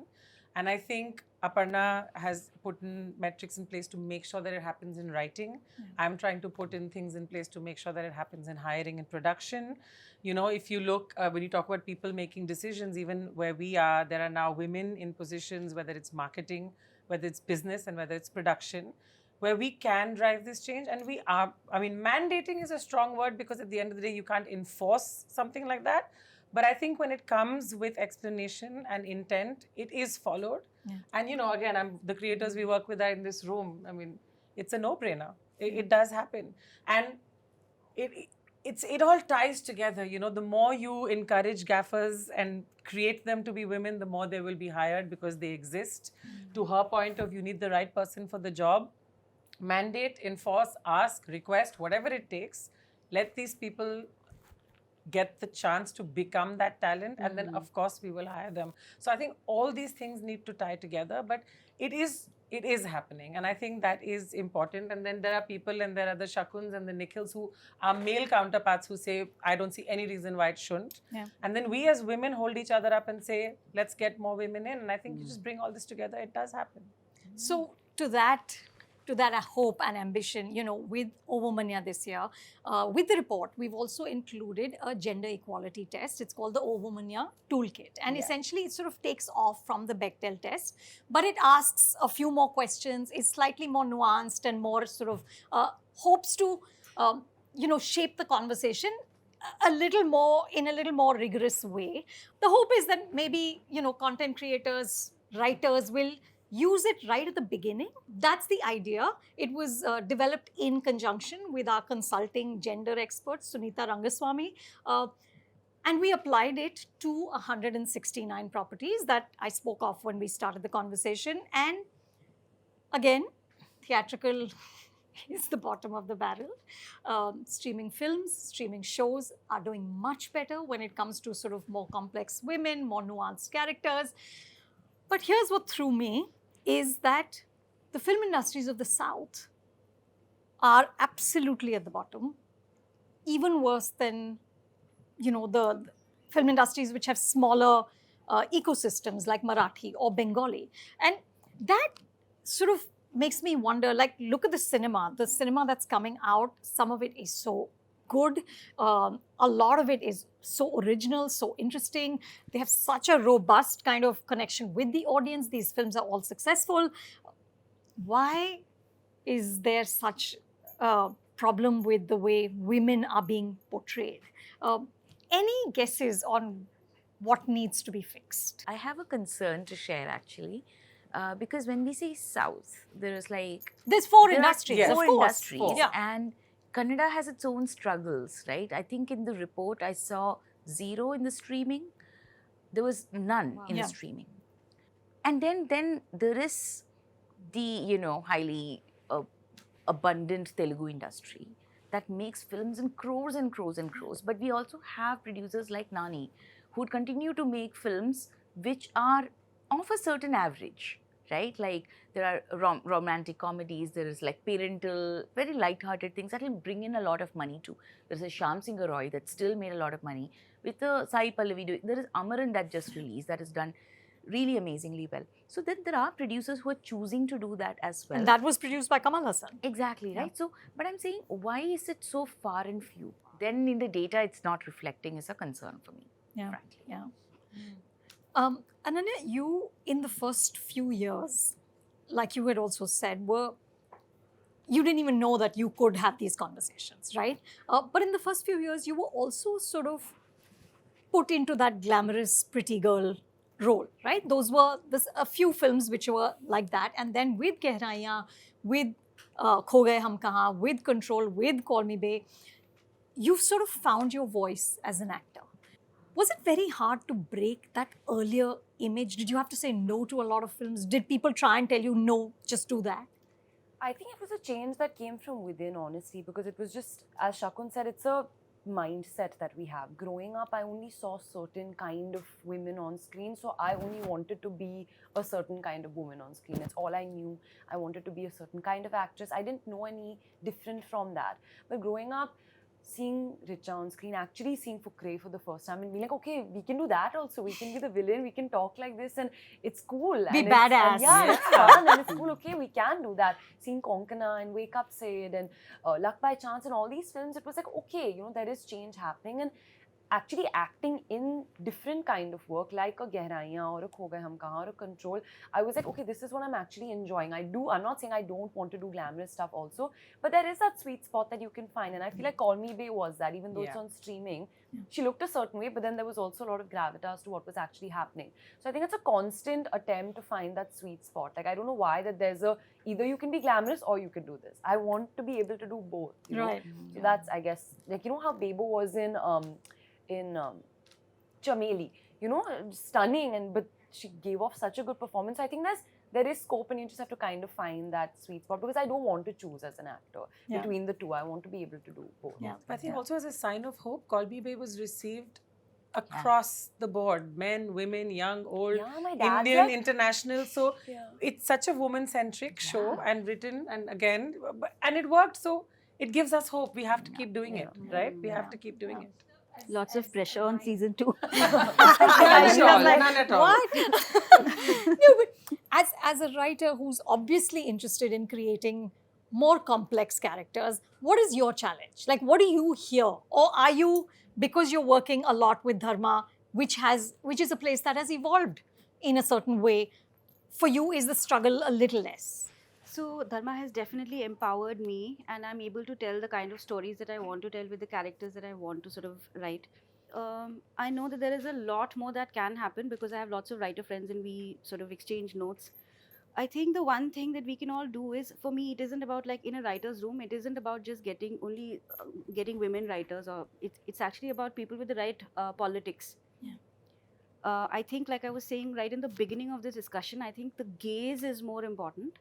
And I think Aparna has put in metrics in place to make sure that it happens in writing. I'm trying to put in things in place to make sure that it happens in hiring and production. You know, if you look, when you talk about people making decisions, even where we are, there are now women in positions, whether it's marketing, whether it's business, and whether it's production, where we can drive this change. And we are, I mean, mandating is a strong word because at the end of the day, you can't enforce something like that. But I think when it comes with explanation and intent, it is followed. Yeah. And, you know, again, the creators we work with are in this room. I mean, it's a no-brainer. It does happen. And it all ties together. You know, the more you encourage gaffers and create them to be women, the more they will be hired because they exist. To her point of, you need the right person for the job. Mandate, enforce, ask, request, whatever it takes. Let these people get the chance to become that talent, and then of course we will hire them. So I think all these things need to tie together, but it is happening, and I think that is important. And then there are people, and there are the Shakuns and the Nikhils who are male counterparts who say, I don't see any reason why it shouldn't. Yeah. And then we as women hold each other up and say, let's get more women in. And I think you just bring all this together, it does happen. So to that hope and ambition, you know, with Ovumanya this year, with the report, we've also included a gender equality test. It's called the Ovumanya Toolkit. And essentially, it sort of takes off from the Bechdel test, but it asks a few more questions, is slightly more nuanced and more sort of hopes to, you know, shape the conversation a little more, in a little more rigorous way. The hope is that maybe, you know, content creators, writers will use it right at the beginning. That's the idea. It was developed in conjunction with our consulting gender expert, Sunita Rangaswamy. And we applied it to 169 properties that I spoke of when we started the conversation. And again, theatrical is the bottom of the barrel. Streaming films, streaming shows are doing much better when it comes to sort of more complex women, more nuanced characters. But here's what threw me, is that the film industries of the South are absolutely at the bottom, even worse than, you know, the film industries which have smaller ecosystems like Marathi or Bengali. And that sort of makes me wonder, like, look at the cinema that's coming out. Some of it is so good. A lot of it is so original, so interesting. They have such a robust kind of connection with the audience. These films are all successful. Why is there such a problem with the way women are being portrayed? Any guesses on what needs to be fixed? I have a concern to share actually. Because when we say South, there's four there industries, are of four course. industries, Yeah. and Kannada has its own struggles, right? I think in the report I saw 0 in the streaming. There was none in the streaming. And then there is the, you know, highly abundant Telugu industry that makes films in crores and crores and crores. But we also have producers like Nani who would continue to make films which are of a certain average, right? Like there are romantic comedies, there is like parental, very light-hearted things that will bring in a lot of money too. There's a Shyam Singh Roy that still made a lot of money with the Sai Pallavi doing. There is Amaran that just released that is done really amazingly well. So then there are producers who are choosing to do that as well. And that was produced by Kamal Hassan. Exactly, right? So, but I'm saying, why is it so far and few? Then in the data, it's not reflecting is a concern for me, frankly. Yeah. Ananya, you in the first few years, like you had also said, you didn't even know that you could have these conversations, right? But in the first few years, you were also sort of put into that glamorous pretty girl role, right? Those were a few films which were like that. And then with Gehraiyan, with Kho Gaye Hum Kahan, with Control, with Call Me Bae, you've sort of found your voice as an actor. Was it very hard to break that earlier image? Did you have to say no to a lot of films? Did people try and tell you, no, just do that? I think it was a change that came from within, honestly, because it was just, as Shakun said, it's a mindset that we have. Growing up, I only saw certain kind of women on screen, so I only wanted to be a certain kind of woman on screen. That's all I knew. I wanted to be a certain kind of actress. I didn't know any different from that. But growing up, seeing Richa on screen, actually seeing Fukre for the first time and being like, okay, we can do that also. We can be the villain, we can talk like this and it's cool. Be and badass. Yeah, it's fun and it's cool. Okay, we can do that. Seeing Konkana and Wake Up Sid and Luck by Chance and all these films, it was like, okay, there is change happening. And actually acting in different kind of work like a Gehraiyan or a Kho Gaye Hum Kahan or a Control, I was like, okay, this is what I'm actually enjoying. I'm not saying I don't want to do glamorous stuff also, but there is that sweet spot that you can find, and I feel like Call Me Bae was that, even though it's on streaming. She looked a certain way, but then there was also a lot of gravitas to what was actually happening. So I think it's a constant attempt to find that sweet spot. Like, I don't know why that there's either you can be glamorous or you can do this. I want to be able to do both. Right. So that's, I guess, like, how Bebo was in Chameli, stunning, but she gave off such a good performance. I think there is scope, and you just have to kind of find that sweet spot, because I don't want to choose as an actor between the two. I want to be able to do both. Yeah. I think also as a sign of hope, Call Me Bae was received across the board, men, women, young, old, my dad's Indian, like, international. So it's such a woman-centric show and written, and again, and it worked. So it gives us hope. We have to keep doing it, right? We have to keep doing it. Lots of pressure on season 2. None at all. What? No, but as a writer who's obviously interested in creating more complex characters, what is your challenge? Like, what do you hear? Or are you, because you're working a lot with Dharma, which is a place that has evolved in a certain way, for you is the struggle a little less? So Dharma has definitely empowered me, and I'm able to tell the kind of stories that I want to tell with the characters that I want to sort of write. I know that there is a lot more that can happen because I have lots of writer friends and we sort of exchange notes. I think the one thing that we can all do is, for me, it isn't about, like, in a writer's room, it isn't about just getting women writers, or it's actually about people with the right politics. I think, like I was saying right in the beginning of this discussion, I think the gaze is more important.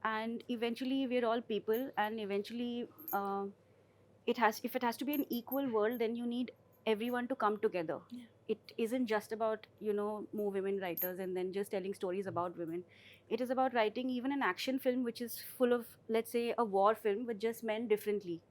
And eventually we're all people, and eventually if it has to be an equal world, then you need everyone to come together. It isn't just about, more women writers and then just telling stories about women. It is about writing even an action film which is full of, let's say, a war film with just men differently.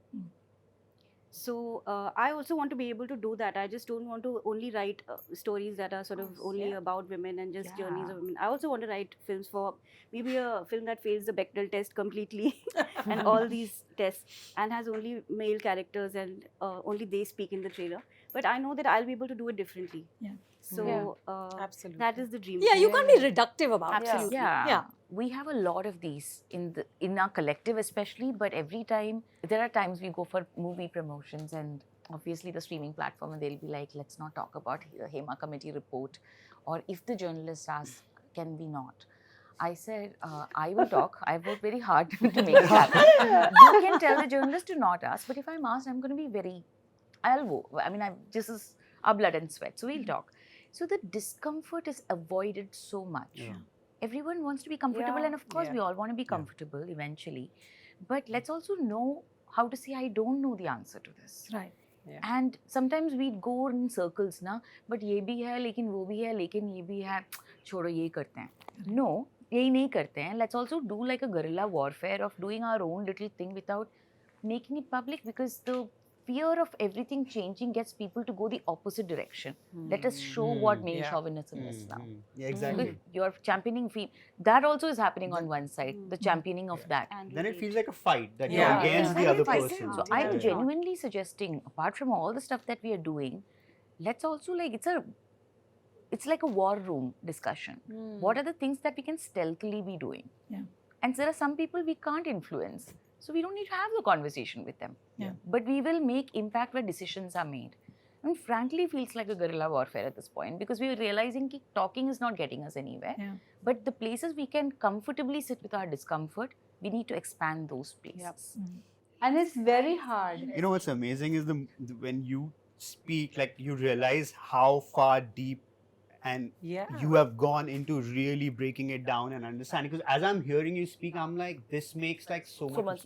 So I also want to be able to do that. I just don't want to only write stories that are sort of only about women and just journeys of women. I also want to write films for maybe a film that fails the Bechdel test completely and all these tests, and has only male characters and only they speak in the trailer. But I know that I'll be able to do it differently. So Absolutely. that is the dream. Yeah, you can't be reductive about it. Absolutely. Yeah. We have a lot of these in our collective especially, but every time, there are times we go for movie promotions and obviously the streaming platform, and they'll be like, let's not talk about the Hema committee report, or if the journalist asks, can we not? I said, I will talk. I've worked very hard to make it happen. You can tell the journalist to not ask, but if I'm asked, I'm going to be this is our blood and sweat, so we'll talk. So the discomfort is avoided so much. Everyone wants to be comfortable, and of course we all want to be comfortable eventually. But let's also know how to say, I don't know the answer to this. Right. And sometimes we go in circles, but ye bhi hai, lekin wo bhi hai, lekin ye bhi hai, chodo ye karte hain. No, यही नहीं करते हैं. Let's also do like a guerrilla warfare of doing our own little thing without making it public, because the fear of everything changing gets people to go the opposite direction. Let us show what male Yeah. chauvinism is now. Yeah, exactly. If you're championing that also is happening on one side, the championing of that. And Then it relate. feels like a fight that Yeah. you're against the Yeah. other I person. think So I'm genuinely suggesting, apart from all the stuff that we are doing, let's also like it's like a war room discussion. What are the things that we can stealthily be doing? Yeah. And there are some people we can't influence, so we don't need to have the conversation with them. Yeah. But we will make impact where decisions are made. And frankly, feels like a guerrilla warfare at this point, because we are realizing that talking is not getting us anywhere. Yeah. But the places we can comfortably sit with our discomfort, we need to expand those places. And it's very hard. You know what's amazing is when you speak, like you realize how far deep and Yeah. you have gone into really breaking it down and understanding. Because as I'm hearing you speak, I'm like, this makes like so much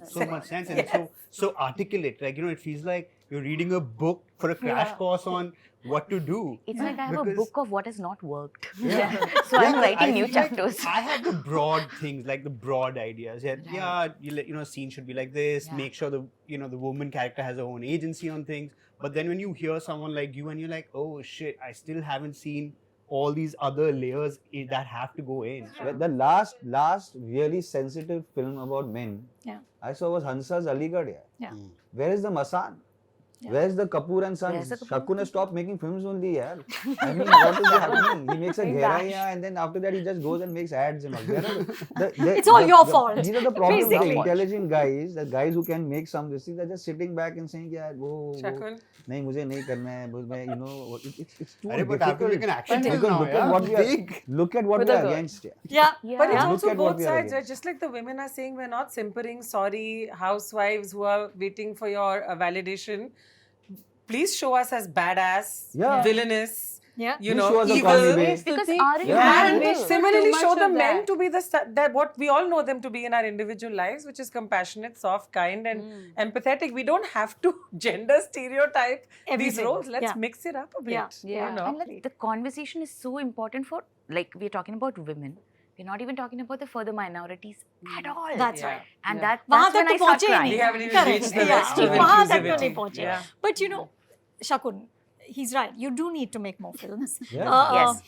sense, and it's so articulate. Like, you know, it feels like you're reading a book for a crash course on what to do. It's like I have a Because- book of what has not worked. Yeah. So I'm Yeah, writing I new feel like chapters. I have the broad things, like the broad ideas. Yeah, you know, scene should be like this. Yeah. Make sure the woman character has her own agency on things. But then when you hear someone like you and you're like, oh shit, I still haven't seen all these other layers that have to go in. But the last really sensitive film about men Yeah. I saw was Hansa's Aligarh. Yeah. Where is the Masan? Yeah. Where's the Kapoor and Sons? Where's the Kapoor Shakun has and stopped making films only, yaar. I mean, what is happening? He makes a Gheraiya and then after that he just goes and makes ads and all. It's all your fault, These are the problems of basically. intelligent guys, the guys who can make some this thing, they're just sitting back and saying, yeah, wo, Shakun. नहीं मुझे नहीं करना है, you know, it's too Arey, but after difficult. making action Because film now, look at yeah, what we are, big. look at what With we a are girl. against. Yeah. But it's Yeah. also Look at what both we are sides, right? against. Just like the women are saying, we're not simpering, sorry, housewives who are waiting for your validation. Please show us as badass, Yeah. villainous, Yeah. you Please know, show us a Call Me evil. Babe. Because Stuti, our Yeah. And Wish for similarly, too show much the of men that. to be that what we all know them to be in our individual lives, which is compassionate, soft, kind, and empathetic. We don't have to gender stereotype these Everything. roles. Let's Yeah. mix it up a bit. Yeah. Yeah. You know? And the conversation is so important for, like, we're talking about women. We're not even talking about the further minorities at all. That's Yeah. right. And Yeah. that's वहाँ when तक I तो start पहुँचे ही crying. We नहीं. haven't even Correct. reached the Yeah. rest of वहाँ तक तो inclusivity. नहीं पहुँचे. Yeah. But you know, Shakun, he's right. You do need to make more films. Yeah. Yes.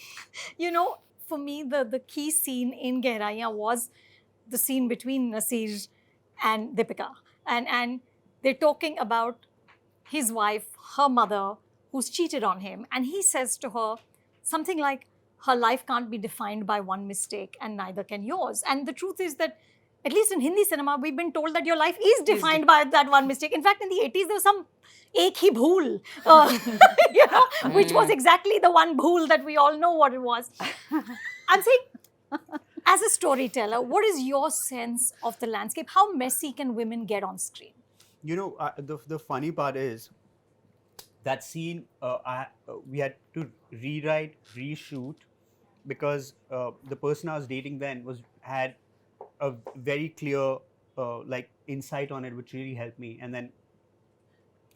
You know, for me, the key scene in Gehraiyaan was the scene between Nasir and Deepika. And they're talking about his wife, her mother, who's cheated on him. And he says to her something like, her life can't be defined by one mistake and neither can yours. And the truth is that, at least in Hindi cinema, we've been told that your life is defined by that one mistake. In fact, in the 80s, there was some ek hi bhool, you know, which was exactly the one bhool that we all know what it was. I'm saying, as a storyteller, what is your sense of the landscape? How messy can women get on screen? You know, the funny part is that scene we had to rewrite, reshoot, because the person I was dating then had a very clear like insight on it, which really helped me, and then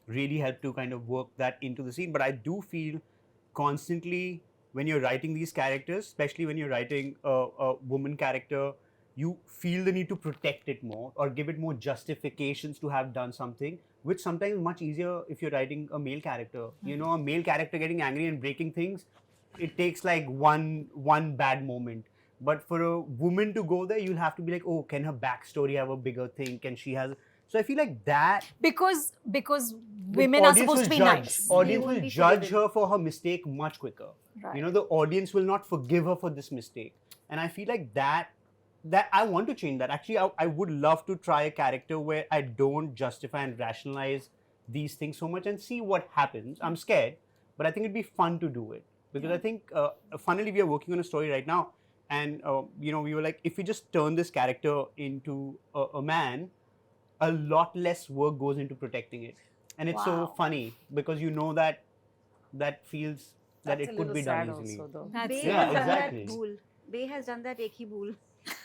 really helped to kind of work that into the scene. But I do feel constantly when you're writing these characters, especially when you're writing a woman character, you feel the need to protect it more or give it more justifications to have done something, which sometimes is much easier if you're writing a male character. You know, a male character getting angry and breaking things, it takes like one bad moment. But for a woman to go there, you'll have to be like, oh, can her backstory have a bigger thing? Can she have? So I feel like that Because the women are audience supposed will to be judge. nice. Audience They will won't be judge forgiven. her for her mistake much quicker. Right. You know, the audience will not forgive her for this mistake. And I feel like that I want to change that. Actually, I would love to try a character where I don't justify and rationalize these things so much and see what happens. I'm scared, but I think it'd be fun to do it. Because I think, funnily, we are working on a story right now. And, you know, we were like, if we just turn this character into a man, a lot less work goes into protecting it. And it's so Wow. funny because you know that feels that That's it a could little be done sad easily. also, though. That's Bay Yeah, has done exactly. that bhool. Bay has done that ek hi bhool.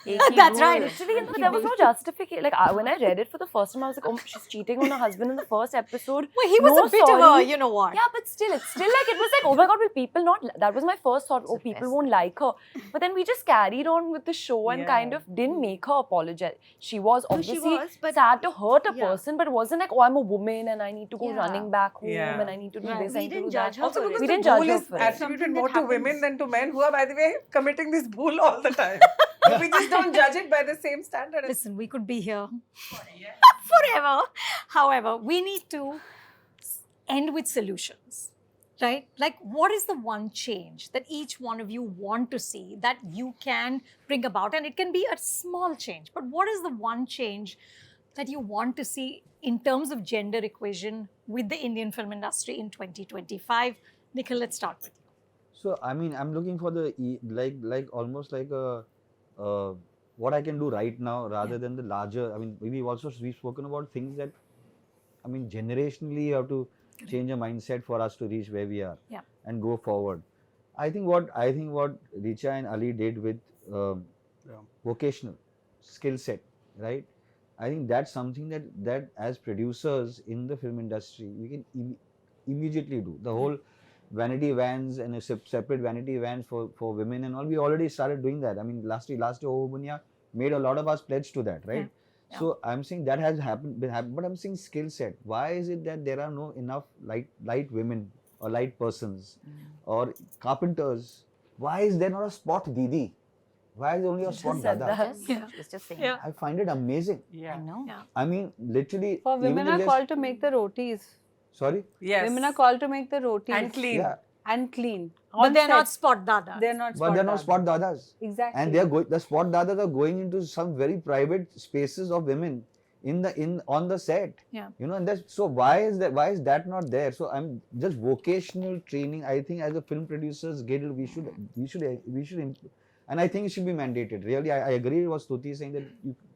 That's right. Literally, but there was no justification. Like when I read it for the first time, I was like, oh, she's cheating on her husband in the first episode. Well, he was No, a bit of a, sorry. you know what. Yeah, but still, it's still like, it was like, oh my God, will people not, that was my first thought, oh, people won't like her. But then we just carried on with the show and kind of didn't make her apologize. She was No, she obviously was, but- sad to hurt a yeah. person, but it wasn't like, oh, I'm a woman and I need to go Yeah. running back home Yeah. and I need to do Right. this, We I need to didn't do that. judge her Also for because We the didn't judge bull her is for it. attributed Something more that to women happens. than to men, who are, by the way, committing this bull all the time. We just don't judge it by the same standard. as- Listen, we could be here forever. However, we need to end with solutions, right? Like, what is the one change that each one of you want to see that you can bring about? And it can be a small change, but what is the one change that you want to see in terms of gender equation with the Indian film industry in 2025? Nikhil, let's start with you. So I mean, I'm looking for the like almost like a what I can do right now rather than the larger. I mean, we've spoken about things that, I mean, generationally you have to change a mindset for us to reach where we are and go forward. I think what Richa and Ali did with vocational skill set, right? I think that's something that as producers in the film industry we can immediately do. The whole vanity vans and a separate vanity vans for women and all, we already started doing that. I mean, last year Obunya made a lot of us pledge to that, right? Yeah. So I'm saying that has happened, but I'm saying skill set. Why is it that there are no enough light women or light persons or carpenters? Why is there not a spot Didi? Why is there only a spot said Dada? that. Yeah. Just saying. Yeah. I find it amazing. Yeah. I know. I mean, literally. For even women if are there's- called to make the rotis. Sorry? Yes. Women are called to make the rotis. And clean. Yeah. And clean. But On they're not set. spot dadas. They're not But they're not dadas. spot dadas. Exactly. And they are the spot dadas are going into some very private spaces of women on the set. Yeah. You know, and that's so why is that not there? So I'm just vocational training. I think as a film producers, we should and I think it should be mandated. Really, I agree with what Stuti is saying that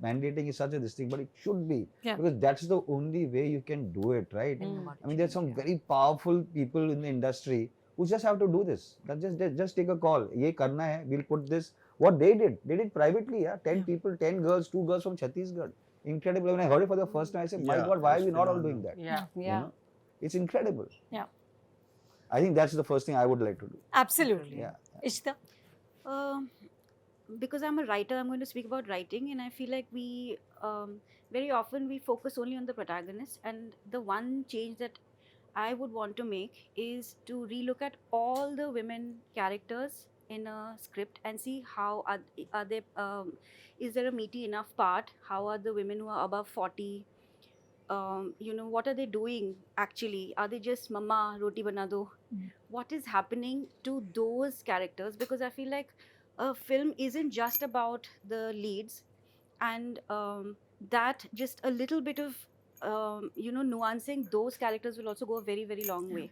mandating is such a this thing, but it should be because that's the only way you can do it, right? I mean, there's some very powerful people in the industry who just have to do this. Just take a call. Ye karna hai. We'll put this. What they did privately. Yeah, 10 people, 10 girls, 2 girls from Chhattisgarh. Incredible. When I heard it for the first time, I said, "My Yeah, God, why are it's we not all phenomenal. doing that?" Yeah. You Yeah. know? It's incredible. Yeah. I think that's the first thing I would like to do. Absolutely. Yeah. Ishita? Because I'm a writer, I'm going to speak about writing, and I feel like we very often we focus only on the protagonist. And the one change that I would want to make is to relook at all the women characters in a script and see how are they. Is there a meaty enough part? How are the women who are above 40? What are they doing actually? Are they just mama roti bana do? What is happening to those characters? Because I feel like a film isn't just about the leads, and that just a little bit of nuancing those characters will also go a very, very long way.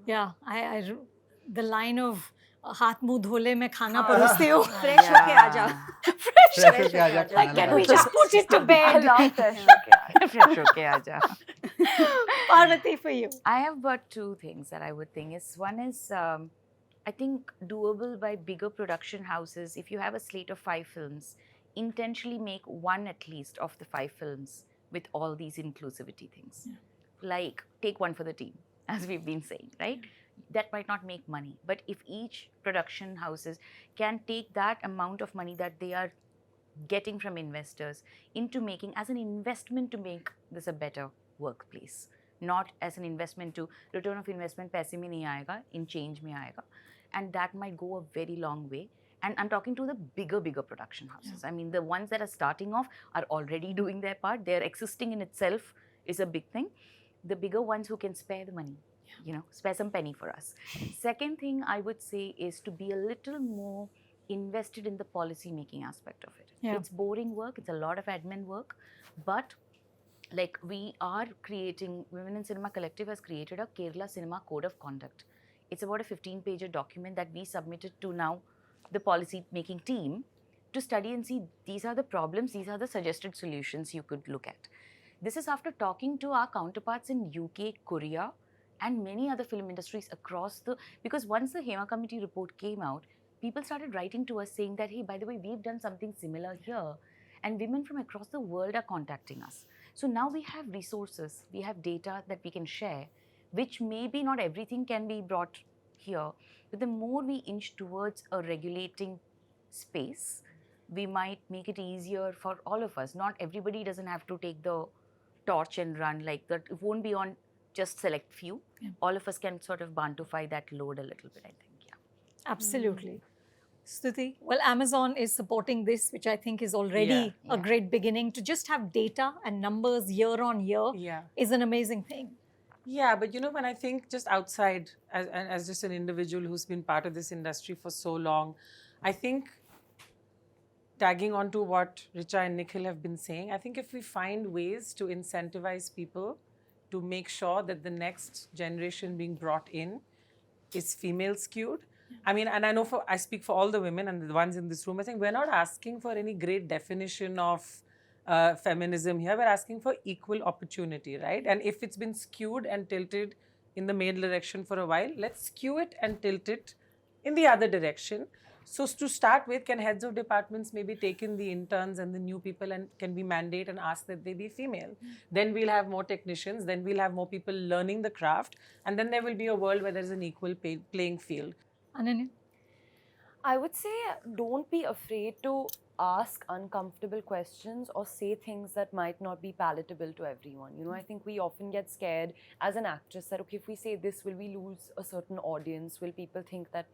Yeah, the line of हाथ मुंह धोले मैं खाना परोसती हूँ. Fresh होके आजा. Fresh होके आजा, Like, खाना can लगा we just put it to I bed? love that. Fresh okay, Aja. Parvati, for you. I have got two things that I would think is one is I think doable by bigger production houses. If you have a slate of 5 films, intentionally make one at least of the 5 films with all these inclusivity things. Like take one for the team, as we've been saying, right? That might not make money, but if each production houses can take that amount of money that they are getting from investors into making as an investment to make this a better workplace, not as an investment to return of investment paise mein nahi aayega, in change mein aayega, and that might go a very long way. And I'm talking to the bigger production houses. I mean, the ones that are starting off are already doing their part. Their existing in itself is a big thing. The bigger ones who can spare the money, spare some penny for us. Second thing I would say is to be a little more invested in the policy making aspect of it. Yeah. It's boring work, it's a lot of admin work, but like we are creating, Women in Cinema Collective has created a Kerala Cinema Code of Conduct. It's about a 15-page document that we submitted to now the policy making team to study and see these are the problems, these are the suggested solutions you could look at. This is after talking to our counterparts in UK, Korea, and many other film industries across because once the HEMA committee report came out, people started writing to us saying that, hey, by the way, we've done something similar here. And women from across the world are contacting us. So now we have resources, we have data that we can share, which maybe not everything can be brought here. But the more we inch towards a regulating space, we might make it easier for all of us. Not everybody doesn't have to take the torch and run like that. It won't be on just select few. All of us can sort of bantify that load a little bit, I think. Yeah. Absolutely. Stuti, well, Amazon is supporting this, which I think is already a great beginning. To just have data and numbers year on year is an amazing thing. Yeah, but you know, when I think just outside, as just an individual who's been part of this industry for so long, I think tagging on to what Richa and Nikhil have been saying, I think if we find ways to incentivize people to make sure that the next generation being brought in is female skewed. I mean, and I know I speak for all the women and the ones in this room, I think we're not asking for any great definition of feminism here. We're asking for equal opportunity, right? And if it's been skewed and tilted in the male direction for a while, let's skew it and tilt it in the other direction. So to start with, can heads of departments maybe take in the interns and the new people and can we mandate and ask that they be female? Then we'll have more technicians, then we'll have more people learning the craft, and then there will be a world where there's an equal playing field. Ananya? I would say don't be afraid to ask uncomfortable questions or say things that might not be palatable to everyone. You know, I think we often get scared as an actress that, okay, if we say this, will we lose a certain audience? Will people think that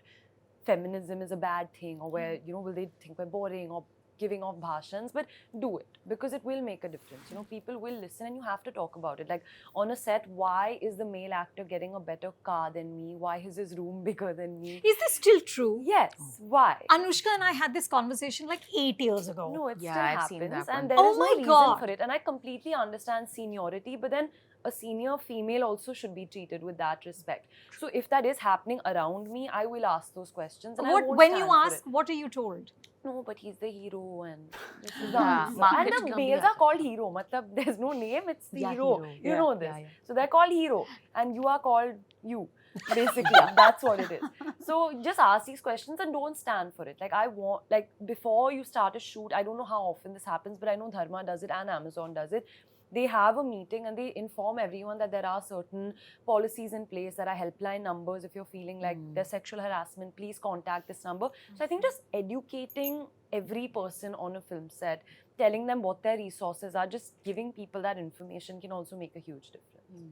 feminism is a bad thing, or where, you know, will they think we're boring or giving off bhashans? But do it, because it will make a difference. You know, people will listen and you have to talk about it. Like on a set, why is the male actor getting a better car than me? Why is his room bigger than me? Is this still true? Yes. Why? Anushka and I had this conversation like 8 years ago. No, it Yeah, still I've seen happens, that one. and there Oh is my no reason God. for it. And I completely understand seniority, but then a senior female also should be treated with that respect. So if that is happening around me, I will ask those questions. And I won't When you stand for ask, it. what are you told? No, but he's the hero, and this is the Yeah, answer. market And the ka males bhi are called hero. Matlab, there's no name, it's the Yeah, hero. hero. You Yeah, know this. yeah, yeah. So they're called hero, and you are called you. Basically, that's what it is. So just ask these questions and don't stand for it. Like before you start a shoot, I don't know how often this happens, but I know Dharma does it and Amazon does it. They have a meeting and they inform everyone that there are certain policies in place, there are helpline numbers. If you're feeling like there's sexual harassment, please contact this number. So I think just educating every person on a film set, telling them what their resources are, just giving people that information can also make a huge difference.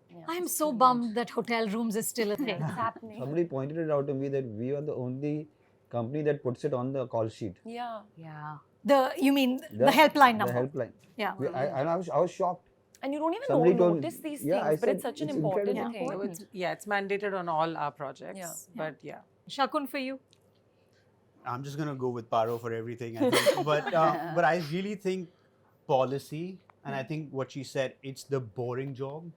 Yeah. I'm so bummed that hotel rooms is still a thing. It's happening. Somebody pointed it out to me that we are the only company that puts it on the call sheet. Yeah. Yeah. You mean the helpline number? The helpline. Yeah. I was shocked. And you don't even Somebody told me- notice these yeah, I things, but said it's such an it's important incredibly thing. So it's mandated on all our projects. Yeah. But yeah. Shakun, for you? I'm just gonna go with Paro for everything. I think. but I really think policy, and I think what she said, it's the boring job,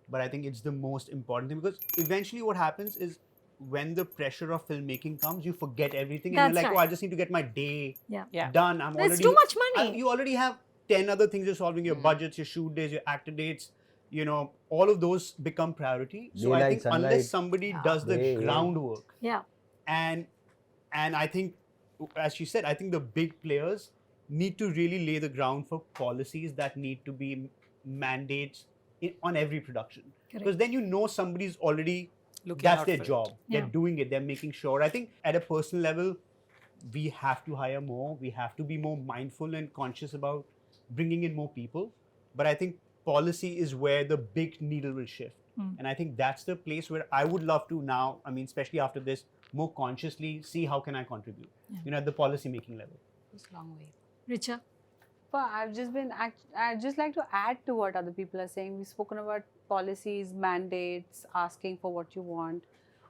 but I think it's the most important thing, because eventually what happens is when the pressure of filmmaking comes, you forget everything and That's you're like, right. oh, I just need to get my day Yeah. done. I'm There's already too much money. you already have 10 other things you're solving: your budgets, your shoot days, your actor dates. You know, all of those become priority. So I Daylight, think sunlight. unless somebody does the Yeah. groundwork, Yeah. and I think, as she said, I think the big players need to really lay the ground for policies that need to be mandates on every production, because then you know somebody's already Looking that's out their for it. job. Yeah. They're doing it. They're making sure. I think at a personal level, we have to hire more. We have to be more mindful and conscious about bringing in more people. But I think policy is where the big needle will shift. And I think that's the place where I would love to now, I mean, especially after this, more consciously see how can I contribute, you know, at the policy making level. It's a long way. Richa? Well, I'd just like to add to what other people are saying. We've spoken about policies, mandates, asking for what you want.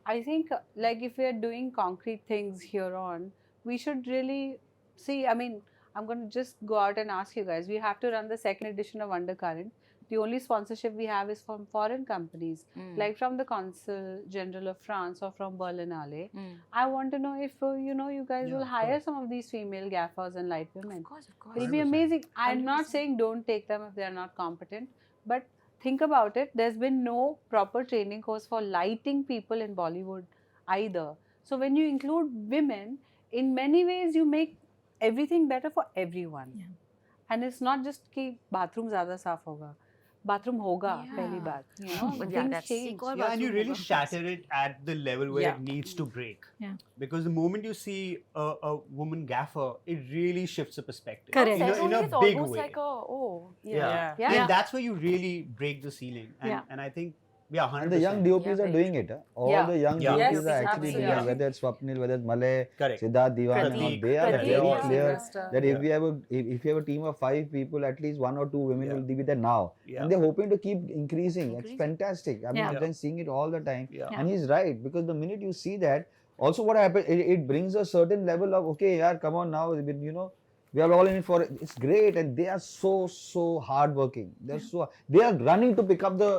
I think like if we are doing concrete things here on, we should really see, I mean, I'm going to just go out and ask you guys. We have to run the second edition of Undercurrent. The only sponsorship we have is from foreign companies, like from the Consul General of France or from Berlinale. I want to know if, you guys will hire some of these female gaffers and light women. Of course. It'll be 100%. amazing. I'm not saying don't take them if they're not competent, but think about it. There's been no proper training course for lighting people in Bollywood either. So when you include women, in many ways you make everything better for everyone. Yeah. And it's not just कि bathroom ज़्यादा साफ होगा, bathroom होगा पहली बात. You know, But yeah, things that's- change. Yeah, and you really shatter it at the level where Yeah. it needs to break. Yeah. Because the moment you see a woman gaffer, it really shifts the perspective. Correct. In a it's big almost way. like a, oh, Yeah. Yeah. And that's where you really break the ceiling. And, Yeah. and I think, yeah, 100%. And the young DOPs Yeah, are very doing it. All Yeah. the young Yeah. DOPs Yes, are actually doing it. absolutely. Whether it's Swapnil, whether it's Malay, Correct. Siddharth Diwan, and all, Prateek. they are Prateek, very yeah. clear Sylvester. that Yeah. if you have a team of 5 people, at least 1 or 2 women Yeah. will be there now. Yeah. And they're hoping to keep increasing. It's fantastic. I mean, Yeah. I've been seeing it all the time. Yeah. And he's right, because the minute you see that, also what happens, it brings a certain level of, okay, yeah, come on now, you know, we are all in it for it. It's great, and they are so hardworking. They are running to pick up the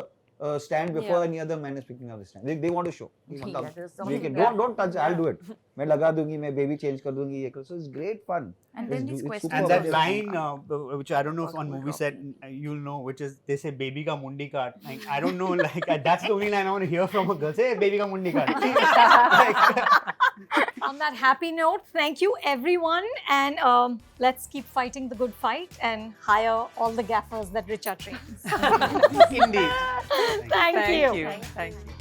stand before Yeah. any other man is picking up the stand. They want to show. They want Yeah, to- there's we something can, don't touch. I'll do it. मैं लगा दूंगी, मैं baby change कर दूंगी, ये कर. So it's great fun. And then It's these super questions. And that also line, come. which I don't know if on movie set you'll know, which is they say "baby ka mundi kaat." Like, I don't know, like that's the only line I want to hear from a girl. Say "baby ka mundi kaat." On that happy note, thank you everyone, and let's keep fighting the good fight and hire all the gaffers that Richa trains. Indeed. Thank you. Thank you.